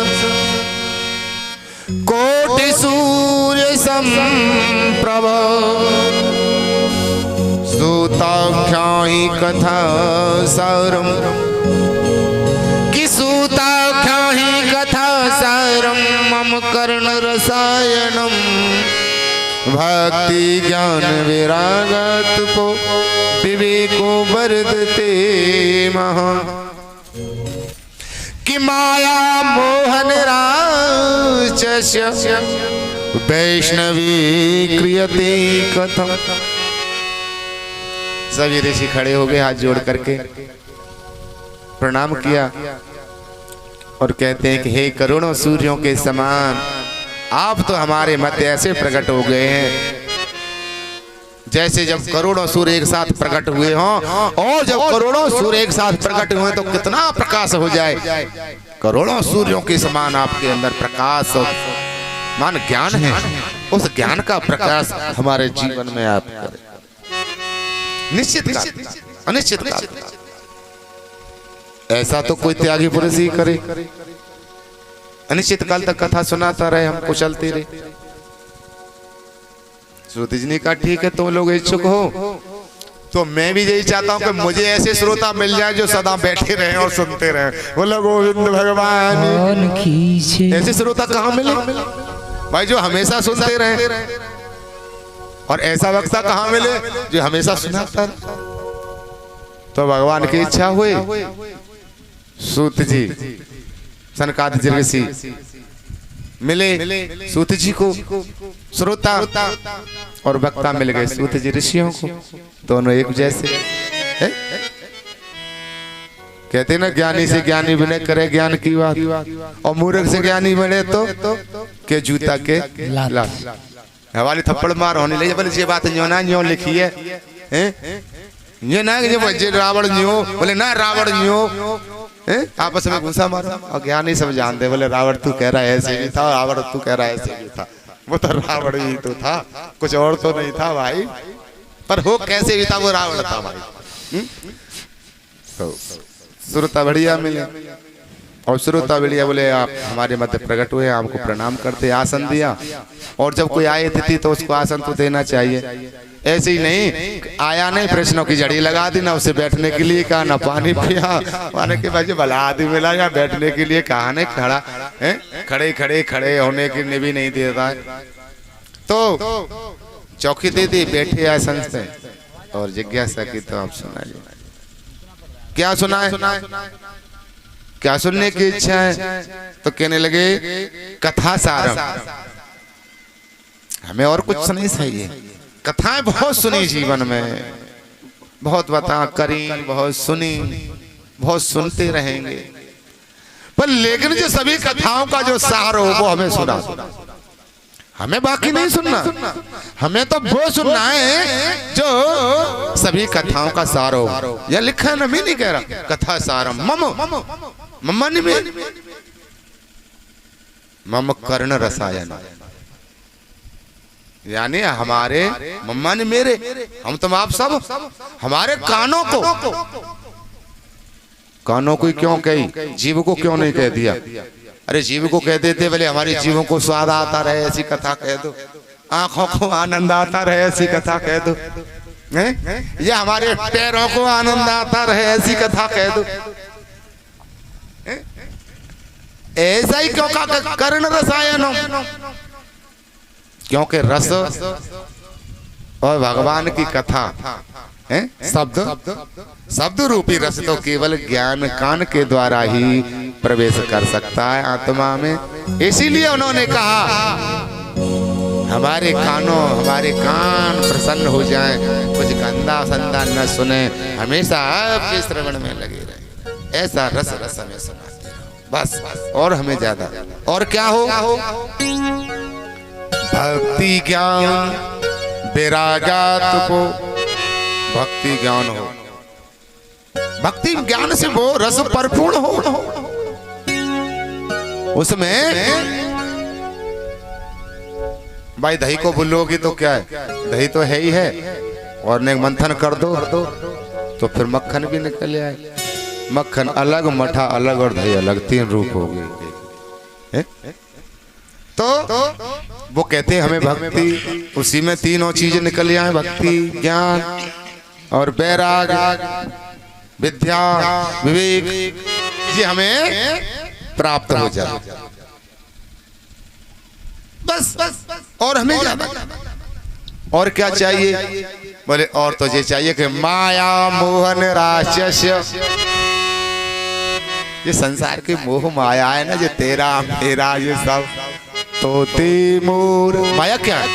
कोटि सूर्य समप्रभ सूताख्यायि कथा सारम कि सूताख्यायि कथा सारम मम कर्ण रसायनम भक्ति ज्ञान विरागत को विवेको वर्धते महा कि माया मोहन राचस्य वैष्णवी क्रियते कथम। सभी ऋषि खड़े हो गए, हाथ जोड़ करके प्रणाम किया और कहते हैं कि हे करोड़ों सूर्यों के समान आप तो हमारे मध्य ऐसे प्रकट हो गए हैं जैसे जब करोड़ों सूर्य एक साथ प्रकट हुए हों, और जब करोड़ों सूर्य एक साथ प्रकट हुए तो कितना प्रकाश हो जाए। करोड़ों सूर्यों के समान आपके अंदर प्रकाश और मान ज्ञान है, उस ज्ञान का प्रकाश हमारे जीवन में आप करें। निश्चित काल, अनिश्चित काल ऐसा तो कोई त्यागी पुरुष ही करे। अनिश्चित काल तक कथा सुनाता रहे, हमको चलती रहे। श्रुति जी ने कहा ठीक है, तुम लोग इच्छुक हो तो मैं भी यही चाहता हूँ कि मुझे ऐसे श्रोता मिल जाए जो सदा बैठे रहे और सुनते रहे। बोलो गोविंद भगवान की। ऐसे श्रोता कहाँ मिले भाई जो हमेशा सुनते रहे, और ऐसा वक्ता कहाँ मिले जो हमेशा सुनाता रहे। तो भगवान की इच्छा हुई, सूत जी सनकादिक ऋषि मिले सूत जी को, श्रोता और वक्ता मिल गए सूत जी ऋषियों को, दोनों एक जैसे। कहते ना ज्ञानी से ज्ञानी बने करे ज्ञान की बात, और मूर्ख से ज्ञानी बने तो के जूता के लात। हवाली थप्पड़ मार होने लगे, बोले ये बात न्यो ना न्यो लिखी है, ये ना कि रावण न्यो, बोले ना रावण न्यो, आपस में गुस्सा मारा। और ज्ञानी सब जानते, बोले रावण तू कह रहा है ऐसे भी था, रावण तू कह रहा है ऐसे भी था, वो तो रावण ही तो था, कुछ और तो नहीं था भाई, पर हो कैसे भी था वो रावण था भाई। तो श्रोता बढ़िया मिले, और श्रोता बढ़िया बोले आप हमारे मध्य प्रकट हुए, आपको प्रणाम करते, आसन दिया। और जब कोई आए अतिथि तो उसको आसन तो देना चाहिए, ऐसे ही नहीं आया नहीं प्रश्नों की जड़ी लगा दी, ना उसे बैठने के लिए कहा, ना पानी पिया, माने के भाई भला आदमी मिला या बैठने के लिए कहा, नहीं खड़ा है, खड़े खड़े खड़े होने के लिए भी नहीं देता है। तो चौकी दे दी, बैठे आए संस्थे और जिज्ञासा की। तो आप सुनाइए, क्या सुनाए, क्या सुनने की इच्छा है? तो कहने लगे कथा सारम, हमें और कुछ नहीं चाहिए, कथाएं बहुत सुनी जीवन में, बहुत बता करी, बहुत सुनी, बहुत सुनते रहेंगे, पर लेकिन जो सभी कथाओं का जो सार हो वो हमें सुना, हमें बाकी नहीं सुनना, हमें तो वो सुनना है जो सभी कथाओं का सार हो। यह लिखा है ना, मैं नहीं कह रहा, कथा सारम मम मम कर्ण रसायन, यानी हमारे मम्मा ने मेरे, हम तुम आप सब हमारे कानों को क्यों कही, जीव को क्यों नहीं कह दिया? अरे जीव को कह देते बोले हमारे जीवों को स्वाद आता रहे ऐसी कथा कह दो, आंखों को आनंद आता रहे ऐसी कथा कह दो, या हमारे पैरों को आनंद आता रहे ऐसी कथा कह दो। ऐसा ही क्यों का कर्ण रसायन, क्योंकि रस और भगवान की कथा है, शब्द रूपी रस तो केवल ज्ञान कान के द्वारा ही प्रवेश कर सकता है आत्मा में। इसीलिए उन्होंने कहा हमारे कान प्रसन्न हो जाएं, कुछ गंदा संदा न सुने, हमेशा आपके श्रवण में लगे रहे, ऐसा रस हमें सुनाते रहो बस। और हमें ज्यादा और क्या हो, भक्ति ज्ञान वैराग्यात को, भक्ति ज्ञान हो, भक्ति ज्ञान से वो रस परिपूर्ण हो, उसमें भाई दही को भूलोगी तो क्या है, दही तो है ही है, और ने मंथन कर दो तो फिर मक्खन भी निकल आए। मक्खन अलग, मठा अलग और दही अलग, 3 रूप हो गए। तो वो कहते हैं हमें भक्ति, उसी में तीनों चीजें निकल आए, भक्ति ज्ञान और वैराग्य विद्या विवेक, ये हमें प्राप्त हो जाए बस। और हमें ज्यादा और क्या चाहिए, बोले और तो ये चाहिए कि माया मोहन राक्षस्य, ये संसार के मोह माया है ना, ये तेरा मेरा ये सब तोते मोर, माया क्या है,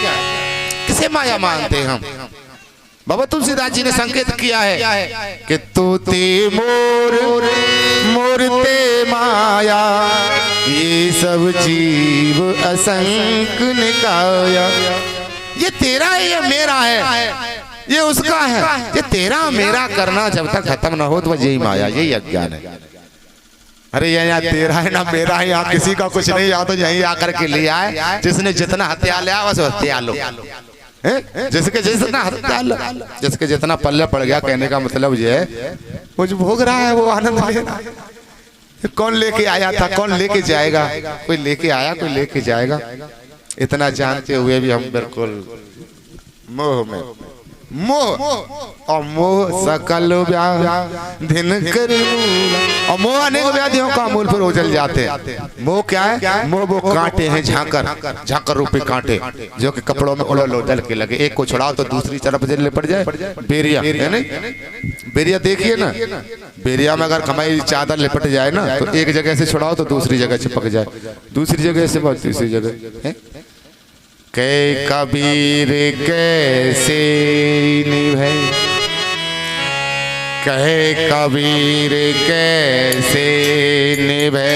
किसे माया मानते हैं हम? बाबा तुलसीदास जी ने संकेत किया है कि तोते मोर मोरते माया, ये सब जीव असंक निकाया। ये तेरा है, ये मेरा है, ये उसका है, ये तेरा मेरा करना जब तक खत्म ना हो तो यही माया, यही अज्ञान है। अरे ये यहाँ तेरा है ना मेरा है, यहाँ किसी का कुछ नहीं, या तो यही आकर के ले आए, जिसने जितना हत्या लिया बस हत्या लो, जिसके जितना हत्या लो, जिसके जितना पल्ले पड़ गया, कहने का मतलब ये है कुछ भोग रहा है, वो आनंद ले रहा है। कौन लेके आया था, कौन लेके जाएगा, कोई लेके आया कोई लेके जाएगा, इतना जानते हुए भी हम बिल्कुल मोह में, मोह और मोह सकल व्याधि कर, और मोह अनेक व्याधियों का मूल पर उजल जाते हैं। मोह क्या है, मोह वो कांटे हैं, झाकर रूपी कांटे जो कि कपड़ों में उड़ल उड़ल के लगे, एक को छुड़ाओ तो दूसरी तरफ लिपट जाए, बेरिया है नहीं, बेरिया देखिए ना, बेरिया में अगर कमाई चादर लिपट जाए ना तो एक जगह से छुड़ाओ तो दूसरी जगह चिपक जाए, दूसरी जगह से बात तीसरी जगह। कै कबीर कैसे निभे, कहे कबीर कैसे निभे,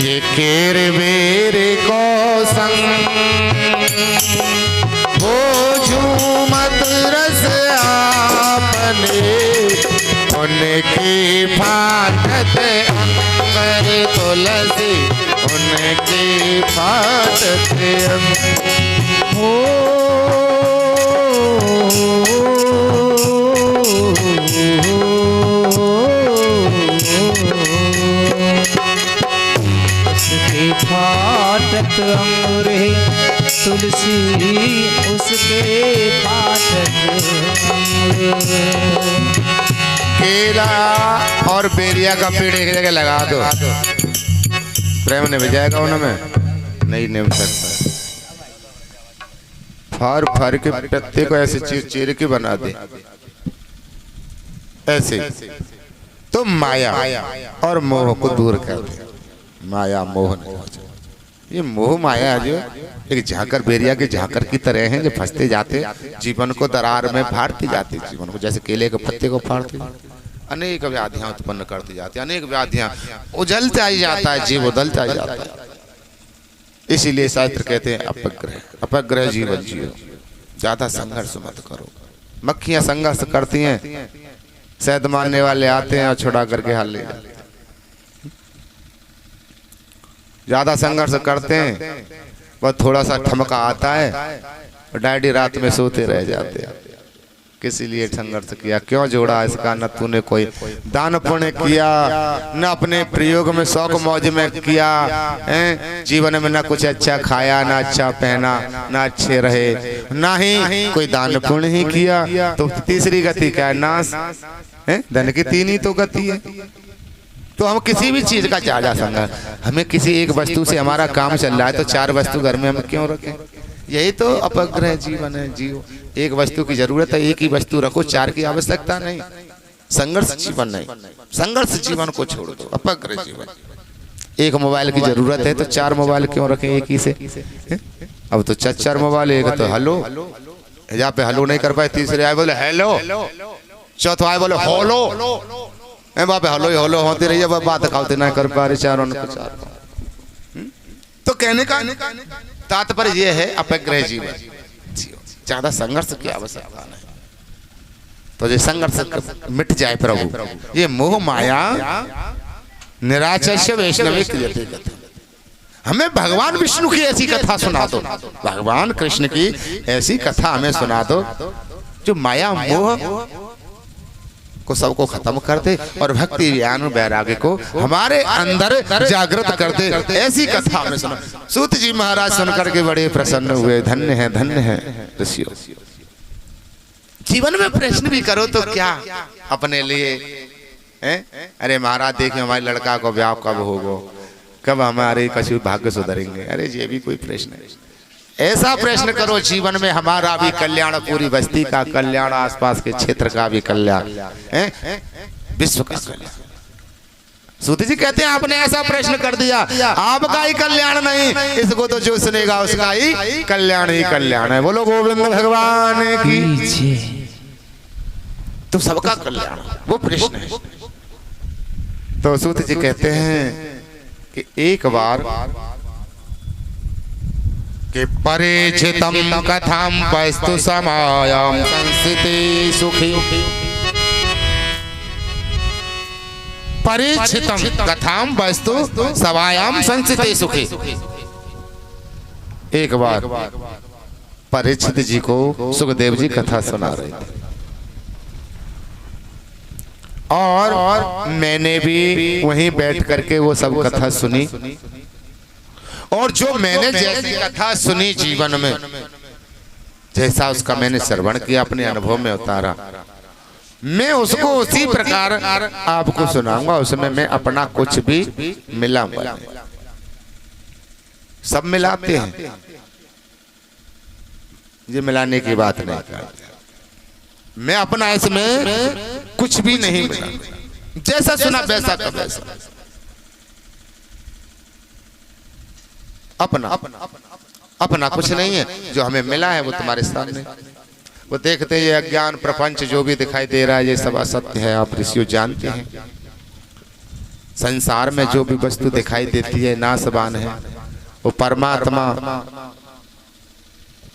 ये केर बेर को संग, वो झूमत रस आपने, उनकी फाटत अंबर तुलसी, उनकी फाटत हो। उसके फाटक अंगूरे तुलसी, उसके फाटक केला और बेरिया का पेड़ एक जगह लगा दो, प्रेम ने भेजाएगा उनमें नहीं निभ सकता। फार फार के पत्ते को ऐसे चीर चीर के बना दे, ऐसे तो माया और मोह को दूर कर दे। माया मोह नहीं हो जाए, ये मोह माया जो एक झाकर बेरिया के झाकर की तरह हैं, जो फंसते जाते जीवन को दरार में फाड़ते जाते, जीवन को जैसे केले के पत्ते को फाड़ते, अनेक व्याधियां उत्पन्न करती जाती, अनेक व्याधियां उजलता ही जाता है, जीव उदलता ही जाता है। इसीलिए शास्त्र कहते हैं अपग्रह, अपग्रह जीवन जियो, ज्यादा संघर्ष मत करो। मक्खियां संघर्ष करती हैं, शहद मारने वाले आते हैं और छुड़ा करके हाल ले जाते हैं। ज्यादा संघर्ष करते हैं, बस थोड़ा सा ठमका आता है डैडी रात में सोते रह जाते। किस लिए संघर्ष किया, क्यों जोड़ा इसका? न तूने कोई दान पुण्य किया, न अपने प्रयोग में शौक मौज में किया, जीवन में न कुछ अच्छा खाया, न अच्छा पहना, न अच्छे रहे, ना ही कोई दान पुण्य ही किया। तो तीसरी गति क्या है? नाश। धन की तीन ही तो गति है। तो हम किसी भी चीज का ज्यादा संघर्ष, हमें किसी एक वस्तु से हमारा काम चल रहा है तो 4 वस्तु घर में हम क्यों रखें? यही तो अपग्रह जीवन है। जीव एक वस्तु की जरूरत है, एक ही वस्तु रखो, 4 की आवश्यकता नहीं। संघर्ष जीवन नहीं, संघर्ष जीवन को छोड़ दो, अपग्रह जीवन। एक मोबाइल की जरूरत है तो 4 मोबाइल क्यों रखें एक ही से? अब तो 4 मोबाइल, एक तो हेलो, जहाँ पे हेलो नहीं कर पाए, तीसरे आए बोले हेलो, चौथा आए बोले होलो, वहां पे हेलो होलो होती रही है, बात खाते ना कर पा रहे चारों ने। तो कहने का तात्पर्य ये है अपग्रह जीवन, ज्यादा संघर्ष की आवश्यकता नहीं। तो ये संघर्ष मिट जाए प्रभु, ये मोह माया निराचस्य वैष्णवी क्रियते कथा। हमें भगवान विष्णु की ऐसी कथा सुना दो, भगवान कृष्ण की ऐसी कथा हमें सुना दो जो माया मोह को सबको खत्म कर दे और भक्ति ज्ञान वैराग्य को हमारे अंदर जागृत कर दे। ऐसी कथा हमें सुना। सूत जी महाराज सुनकर के बड़े प्रसन्न हुए। धन्य है ऋषियों। जीवन में प्रश्न भी करो तो क्या अपने लिए अरे महाराज देखिए हमारे लड़का को ब्याह कब होगा, कब हमारे कछु भाग्य सुधरेंगे। अरे ये भी कोई प्रश्न है? ऐसा प्रश्न करो जीवन में हमारा भी कल्याण, पूरी बस्ती का कल्याण, आसपास के क्षेत्र का भी कल्याण, विश्व का कल्याण। सूत जी कहते हैं आपने ऐसा प्रश्न कर दिया, आपका ही कल्याण नहीं, इसको तो जो सुनेगा उसका ही कल्याण है। बोलो गोविंद भगवान की। तो सबका कल्याण वो प्रश्न है। तो सूत जी कहते हैं कि एक बार कि परिचितम कथाम वस्तु समायाम संस्थिते सुखी। परिचितम कथाम वस्तु समायाम संस्थिते सुखी। एक बार परीक्षित जी को सुखदेव जी कथा सुना रहे थे और मैंने भी वहीं बैठ करके वो सब कथा सुनी। और जो मैंने जैसी कथा सुनी जीवन में, जैसा उसका मैंने श्रवण किया, अपने अनुभव में उतारा, मैं उसको उसी प्रकार आपको सुनाऊंगा। उसमें मैं अपना कुछ भी मिलाऊंगा। सब मिलाते हैं, ये मिलाने की बात नहीं। मैं अपना इसमें कुछ भी नहीं मिला, जैसा सुना वैसा का वैसा। अपना कुछ नहीं है, जो हमें मिला है वो तुम्हारे सामने। वो देखते ये अज्ञान प्रपंच जो भी दिखाई दे रहा है ये सब असत्य है, आप ऋषियों जानते हैं। संसार में जो भी वस्तु दिखाई देती है नाशवान है। वो परमात्मा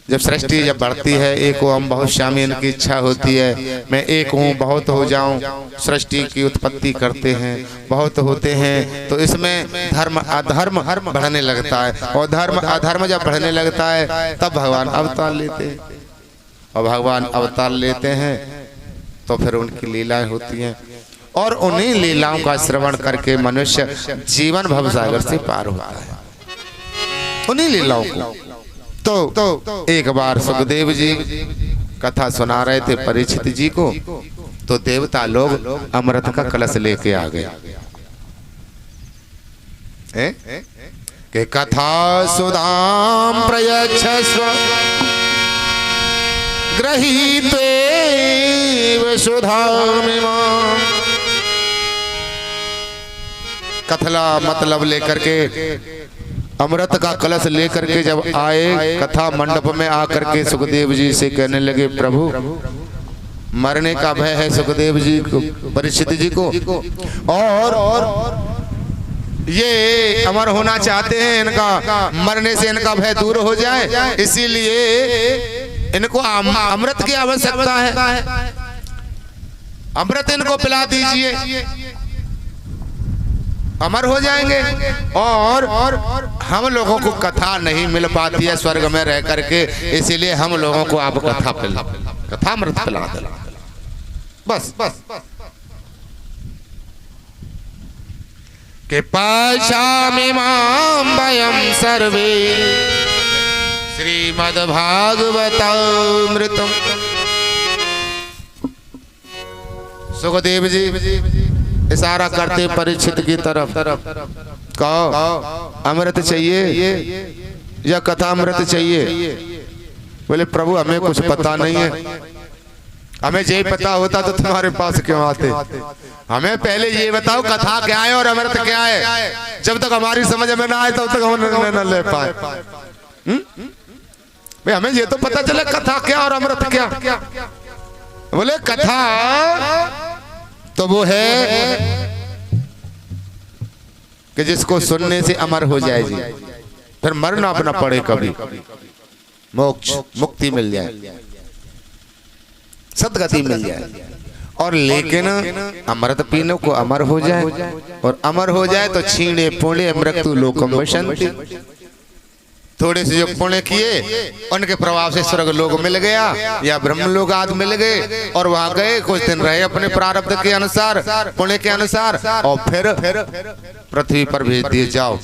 जब सृष्टि जब बढ़ती है, एक ओम बहुत श्यामी इनकी इच्छा होती है, मैं एक हूँ बहुत हो जाऊं, सृष्टि की उत्पत्ति करते हैं, बहुत होते हैं। तो इसमें धर्म अधर्म बढ़ने लगता है और धर्म अधर्म जब बढ़ने लगता है तब भगवान अवतार लेते हैं। और भगवान अवतार लेते हैं तो फिर उनकी लीलाएं होती हैं और उन्हीं लीलाओं का श्रवण करके मनुष्य जीवन भवसागर से पार होता है, उन्हीं लीलाओं को। तो एक बार सुखदेव जी कथा सुना रहे थे परीक्षित जी को, तो देवता लोग अमृत का कलश लेके आ गए कि कथा सुधाम प्रयच्छस्व गृहीत्वे सुधामिमां। कथला मतलब लेकर के अमृत का कलश लेकर के जब आए कथा मंडप में आकर के सुखदेव जी से कहने लगे, प्रभु मरने का भय है सुखदेव जी को, परीक्षित जी को, और ये अमर होना चाहते हैं, इनका मरने से इनका भय दूर हो जाए, इसीलिए इनको अमृत की आवश्यकता है, अमृत इनको पिला दीजिए। अमर हो जाएंगे। और हम लोगों को कथा नहीं मिल पाती है स्वर्ग में रह करके, इसीलिए हम लोगों को आप कथा अमृत पिला दे बस। के पाशामिमां वयं सर्वे श्रीमद्भागवतामृतम्। सुखदेव जी इशारा करते परीक्षित की तरफ, कहो अमृत चाहिए या कथा अमृत चाहिए? बोले प्रभु हमें कुछ पता नहीं है, हमें यही पता होता तो तुम्हारे पास क्यों आते। हमें पहले ये बताओ कथा क्या है और अमृत क्या है। जब तक हमारी समझ में ना आए तब तक हम निर्णय न ले पाए। भाई हमें ये तो पता चले कथा क्या और अमृत क्या। बोले कथा तो वो है कि जिसको सुनने से अमर हो जाए जी, फिर मरना अपना पड़े, कभी मोक्ष मुक्ति मिल जाए, सदगति मिल जाए। और लेकिन अमृत पीने को अमर हो जाए, और अमर हो जाए तो छीणे पुण्य मृत्यु लोकम वसंति। थोड़े से जो पुण्य किए उनके प्रभाव से स्वर्ग लोक मिल गया या ब्रह्म लोक आदि मिल गए, और वहां गए कुछ दिन रहे अपने प्रारब्ध के अनुसार, पुण्य के अनुसार, और फिर पृथ्वी पर भेज दिए जाओ।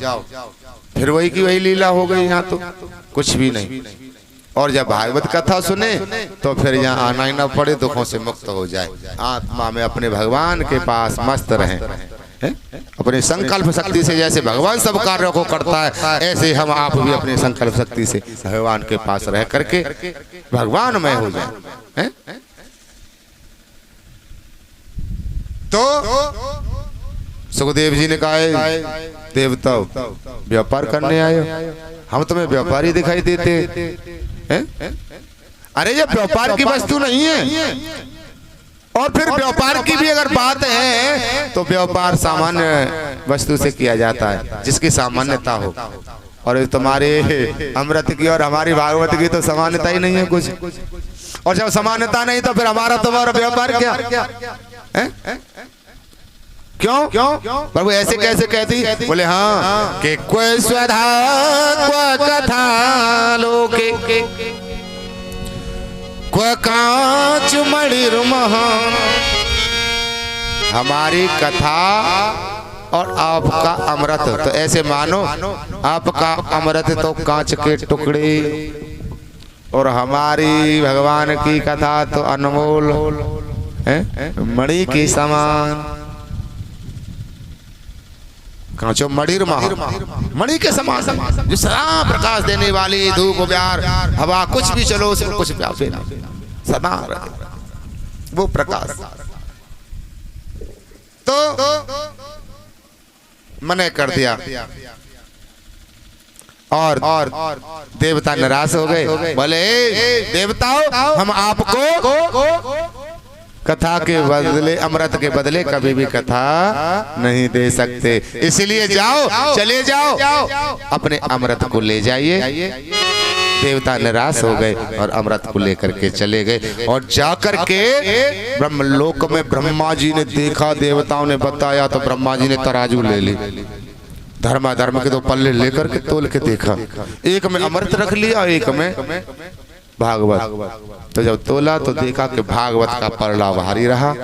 फिर वही की वही लीला हो गई, यहाँ तो कुछ भी नहीं। और जब भागवत कथा सुने तो फिर यहाँ आना ही ना पड़े, दुखों से मुक्त हो जाए, आत्मा में अपने भगवान के पास मस्त रहें। अपने संकल्प शक्ति से जैसे भगवान सब कार्यों को करता है, ऐसे हम आप भी अपने संकल्प शक्ति से भगवान के पास रह करके भगवानमय हो जाए। तो सुखदेव जी ने कहा देवता व्यापार करने आए, हम तुम्हें व्यापारी दिखाई देते हैं? अरे ये व्यापार की वस्तु नहीं है। और फिर व्यापार की भी अगर बात है तो व्यापार सामान्य वस्तु से किया जाता है जिसकी सामान्यता हो। और तुम्हारे अमृत की और हमारी भागवत की तो समानता ही नहीं है कुछ। और जब समानता नहीं तो फिर हमारा तुम्हारा व्यापार क्या है? क्यों प्रभु ऐसे कैसे कहती? बोले हाँ कि कोई स्वधा कोई कथा लोके कोई कांच मणि महान। हमारी कथा और आपका अमृत तो ऐसे मानो आपका अमृत तो कांच के टुकड़े और हमारी भगवान की कथा तो अनमोल है, मणि के समान। कांचो मणि मणि के समान, जो सदा प्रकाश देने वाली धूप प्यार हवा कुछ भी चलो उसमें कुछ प्यासे सदा रहे वो प्रकाश। तो मने कर दिया और देवता निराश हो गए। बोले देवताओं हम आपको कथा के बदले अमृत के बदले कभी भी कथा नहीं दे सकते, इसलिए जाओ चले जाओ अपने अमृत को ले जाइए। देवता निराश हो गए और अमृत को लेकर के चले गए। और जाकर के ब्रह्मलोक में ब्रह्मा जी ने देखा, देवताओं ने बताया तो ब्रह्मा जी ने तराजू ले ली, धर्म धर्म के तो पल्ले लेकर के तोल के देखा, एक में अमृत रख लिया एक में भागवत। तो जब तोला तो देखा कि भागवत का पलड़ा भारी रहा।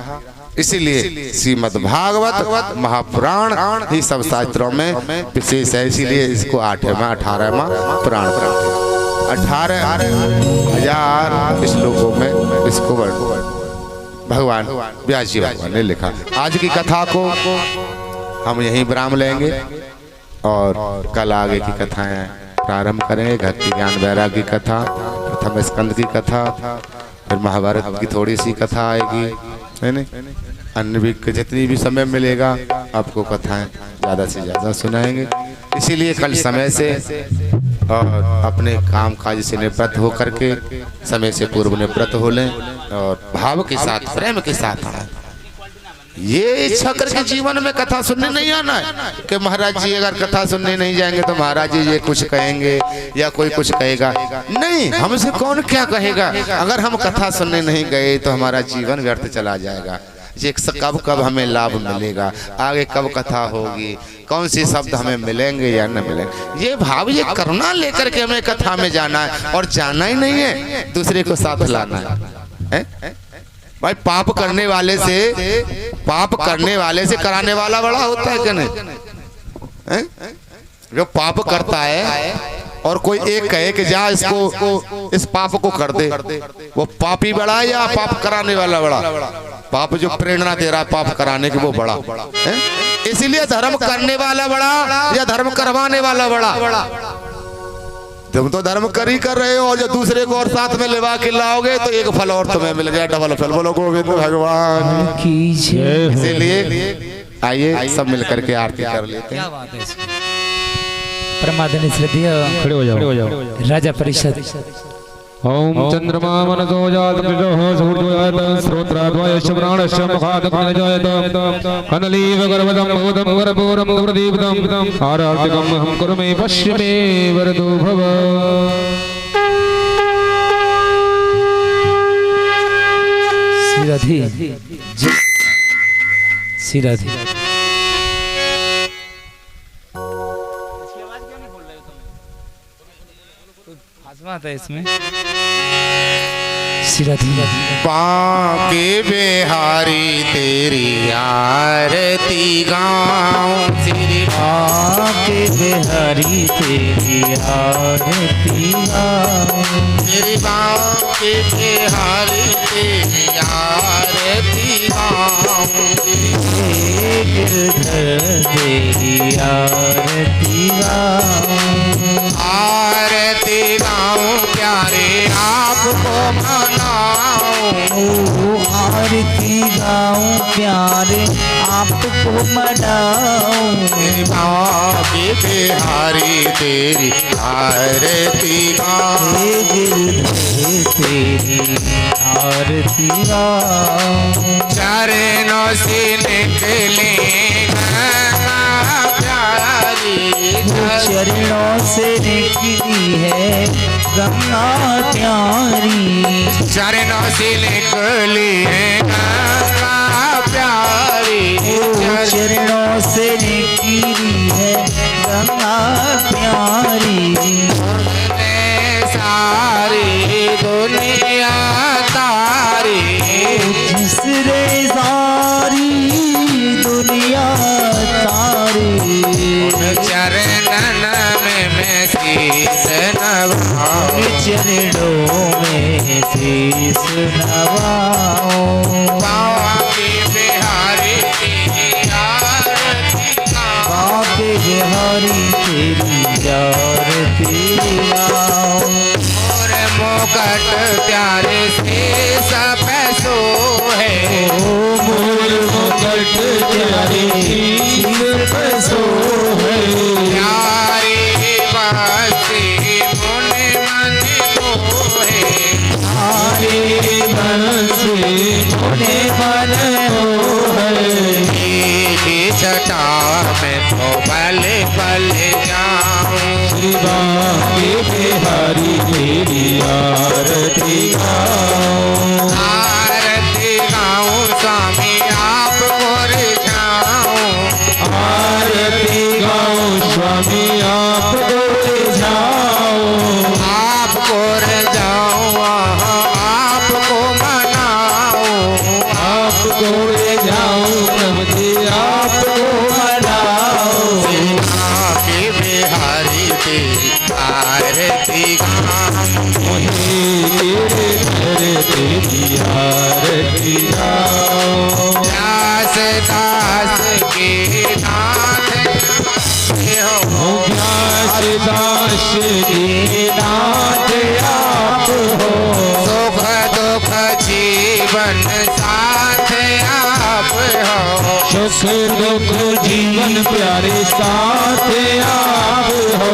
इसीलिए श्रीमद् भागवत महापुराण ही सब शास्त्रों में विशेष है, इसीलिए इसको 8वां 18वां पुराण 18,000 श्लोकों में इसको भगवान व्यास जी भगवान ने लिखा। आज की कथा को हम यहीं विराम लेंगे और कल आगे की कथाएं प्रारंभ करेंगे। भक्ति ज्ञान वैराग्य की कथा, प्रथम स्कंद की कथा, फिर महाभारत की थोड़ी सी कथा आएगी, है नहीं? अन्य भी जितनी भी समय मिलेगा आपको कथाएं ज़्यादा से ज़्यादा सुनाएंगे। इसीलिए कल समय से और अपने काम काज से निवृत्त हो करके समय से पूर्व निवृत्त हो लें और भाव के साथ प्रेम के साथ आए। ये इच्छा करके जीवन में कथा सुनने नहीं आना है कि महाराज जी अगर कथा सुनने नहीं जाएंगे तो महाराज जी ये कुछ कहेंगे या कोई कुछ कहेगा। नहीं, हमसे कौन क्या कहेगा। अगर हम कथा सुनने नहीं गए तो हमारा जीवन व्यर्थ चला जाएगा। ये कब कब हमें लाभ मिलेगा, आगे कब कथा होगी, कौन सी शब्द हमें मिलेंगे या न मिलेंगे। ये भाव, ये करुणा लेकर के हमें कथा में जाना है, और जाना ही नहीं है, दूसरे को साथ लाना है। भाई पाप करने वाले से कराने वाला बड़ा होता है कि नहीं? जो पाप करता है और कोई एक कहे कि जा इसको, इस पाप को कर दे, वो पापी बड़ा है या पाप कराने वाला बड़ा? पाप जो प्रेरणा दे रहा है पाप कराने की वो बड़ा है। इसीलिए धर्म करने वाला बड़ा या धर्म करवाने वाला बड़ा? तुम तो धर्म कर ही कर रहे हो, और जो दूसरे को और साथ में लेवा के लाओगे तो एक फल और तुम्हें मिल जाए, डबल फल। बोलो गोविंद भगवान की जय। इसीलिए आइए सब मिलकर के आरती कर लेते हैं। परमादन श्रद्धेय खड़े हो जाओ। राजा परिषद। ओम चंद्रमा मनसो जात कृतः सूर्योजात श्रोत्राद्वय श्रवणाश्च मुखादग्निजायत कनलीव गर्भदं भूतं वरपूरं प्रदीप्तं आरार्तिकं हम कुर्मे पश्चिमे वरदो भव। श्री राधे। आता है इसमें बांके बिहारी तेरी आरती गाऊं, श्री बांके बिहारी तेरी आरती गाऊं, श्री बांके बिहारी तेरी आरती गाऊं, गिरधर तेरी आरती गाऊं, आरती गाऊं प्यारे आपको मनाऊं, आरती गाऊं प्यारे आपको मनाऊं, तेरी बांके बिहारी तेरी आरती गाऊं, गिरधर तेरी आरती गाऊं, चरणों से निकले चरणों से निकली है गंगा प्यारी, चरणों से निकली है गंगा प्यारी, चरणों से निकली है गंगा प्यारी, सारी दुनिया तारी, जिसने सारी दुनिया तारी, चरणन में मैं शीस नवाऊं, चरणों में शीस नवाऊं, बांके बिहारी तेरी आरती गाऊं, बांके बिहारी तेरी आरती गाऊं, और मुकुट प्यारे से सब सोहे, मोर मुकुट प्यारे सिर पर सोहे, प्यारी बासी मुनि मन मोहे, प्यारे मन से मुने मन मोहे, की छटा में तो बल बल जाऊं, श्री बांके बिहारी तेरी आरती गाऊं, आरती गाऊं स्वामी आपको रिझाऊं, आरती गाऊं स्वामी आपको रिझाऊं, आपको रिझाऊं आपको मनाऊं, आपको रिझाऊं प्रभु जी आपको मनाऊं, बांके बिहारी तेरी आरती गाऊं, गिरधर तेरी आरती गाऊं, व्यास दास के नाथ हो, व्यास दास के नाथ आप हो, सुख दुख जीवन साथ आप हो, सुख दुख जीवन प्यारे साथ आप हो,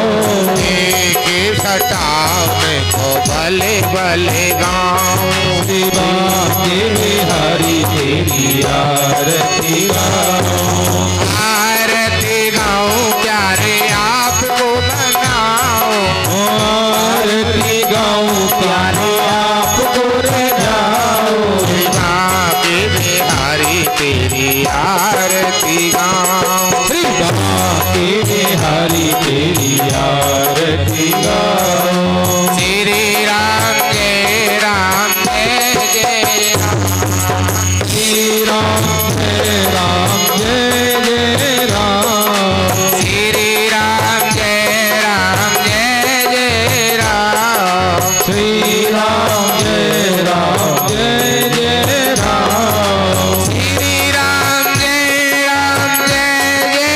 एक घटाओ में को भले भले गाऊं, श्री बांके बिहारी तेरी आरती गाऊं, आरती गाऊं प्यारे आपको मनाऊं, आरती गाऊं प्यारे आपको रिझाऊं, बांके बिहारी हरि तेरी आरती गाऊं। श्री राम जय राम जय जय राम। श्री राम जय राम जय जय राम। श्री राम जय राम जय जय राम। श्री राम जय राम जय जय राम। श्री राम जय राम जय जय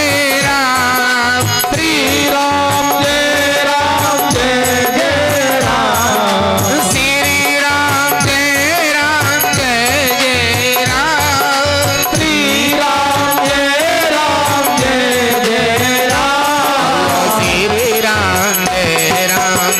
राम। श्री राम जय राम जय जय राम। श्री राम जय राम जय जय राम। श्री राम जय राम जय जय राम। श्री राम जय राम जय जय राम।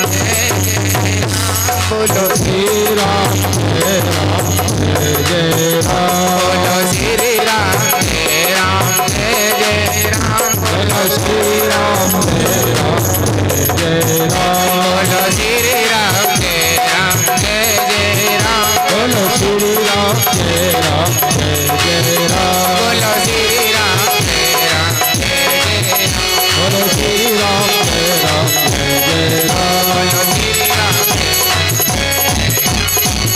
बोलो श्री राम जय राम जय जय राम। बोलो श्री राम जय राम जय जय राम। बोलो श्री राम जय राम जय जय राम। बोलो श्री राम जय राम जय जय राम। बोलो श्री राम जय राम जय जय राम। बोलो श्री राम जय राम जय जय राम। बोलो श्री राम जय राम जय जय राम। बोलो श्री राम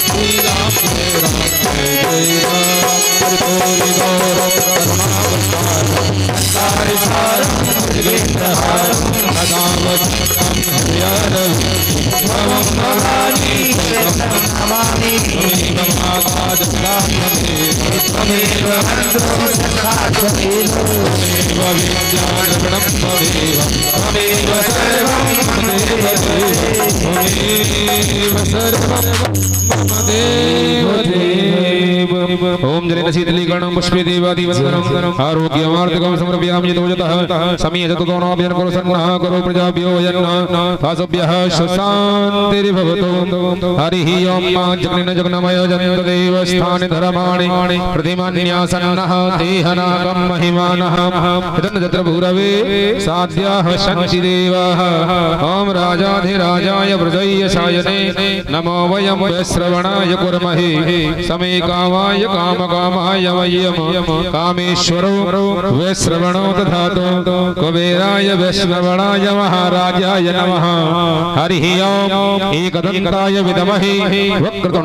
श्री राम जय राम जय जय राम। कर्पूरी गौरव करुणावतारम् अंधारि सारम् भुजगेन्द्रहारम् सदा वदन्तं हृदयारविन्दं भवं भवानी शरणं नमामि। त्वमेव माताजगदात्मदेव त्वमेव मन्त्रो सखात्वमेव त्वमेव विद्याद्रविणं त्वमेव त्वमेव सर्वं ममेव देव त्वमेव सर्वं मम देव देव। ओम जनेन शीतलीकरणं पुष्पे देवादिवन्दनम् आरोग्यमार्तकं समर्पयामि यतोजतः समीयततोनाभ्यं करो सन्नः करो प्रजाभ्यो यन्नः तासभ्यः शान्तिर्भवतु। हरिः ओम जगनेन जगन्मय जन्तदेव स्थानि धर्माणि प्रतिमान्यासन्नः देहनागं महिमानः यतन तत्र भूरवे साध्याः शक्तिदेवाः। ओम राजाधिराजाय वृजय्यशायने नमो वयं वैश्रवणाय कुर्महे समे कामाय कामकामाय वयम् कामेश्वरो वैश्रवणो दधातु कुबेराय वैश्रवणाय महाराजाय नमः। हरिः ओम एकदन्ताय विद्महे वक्रतुण्ड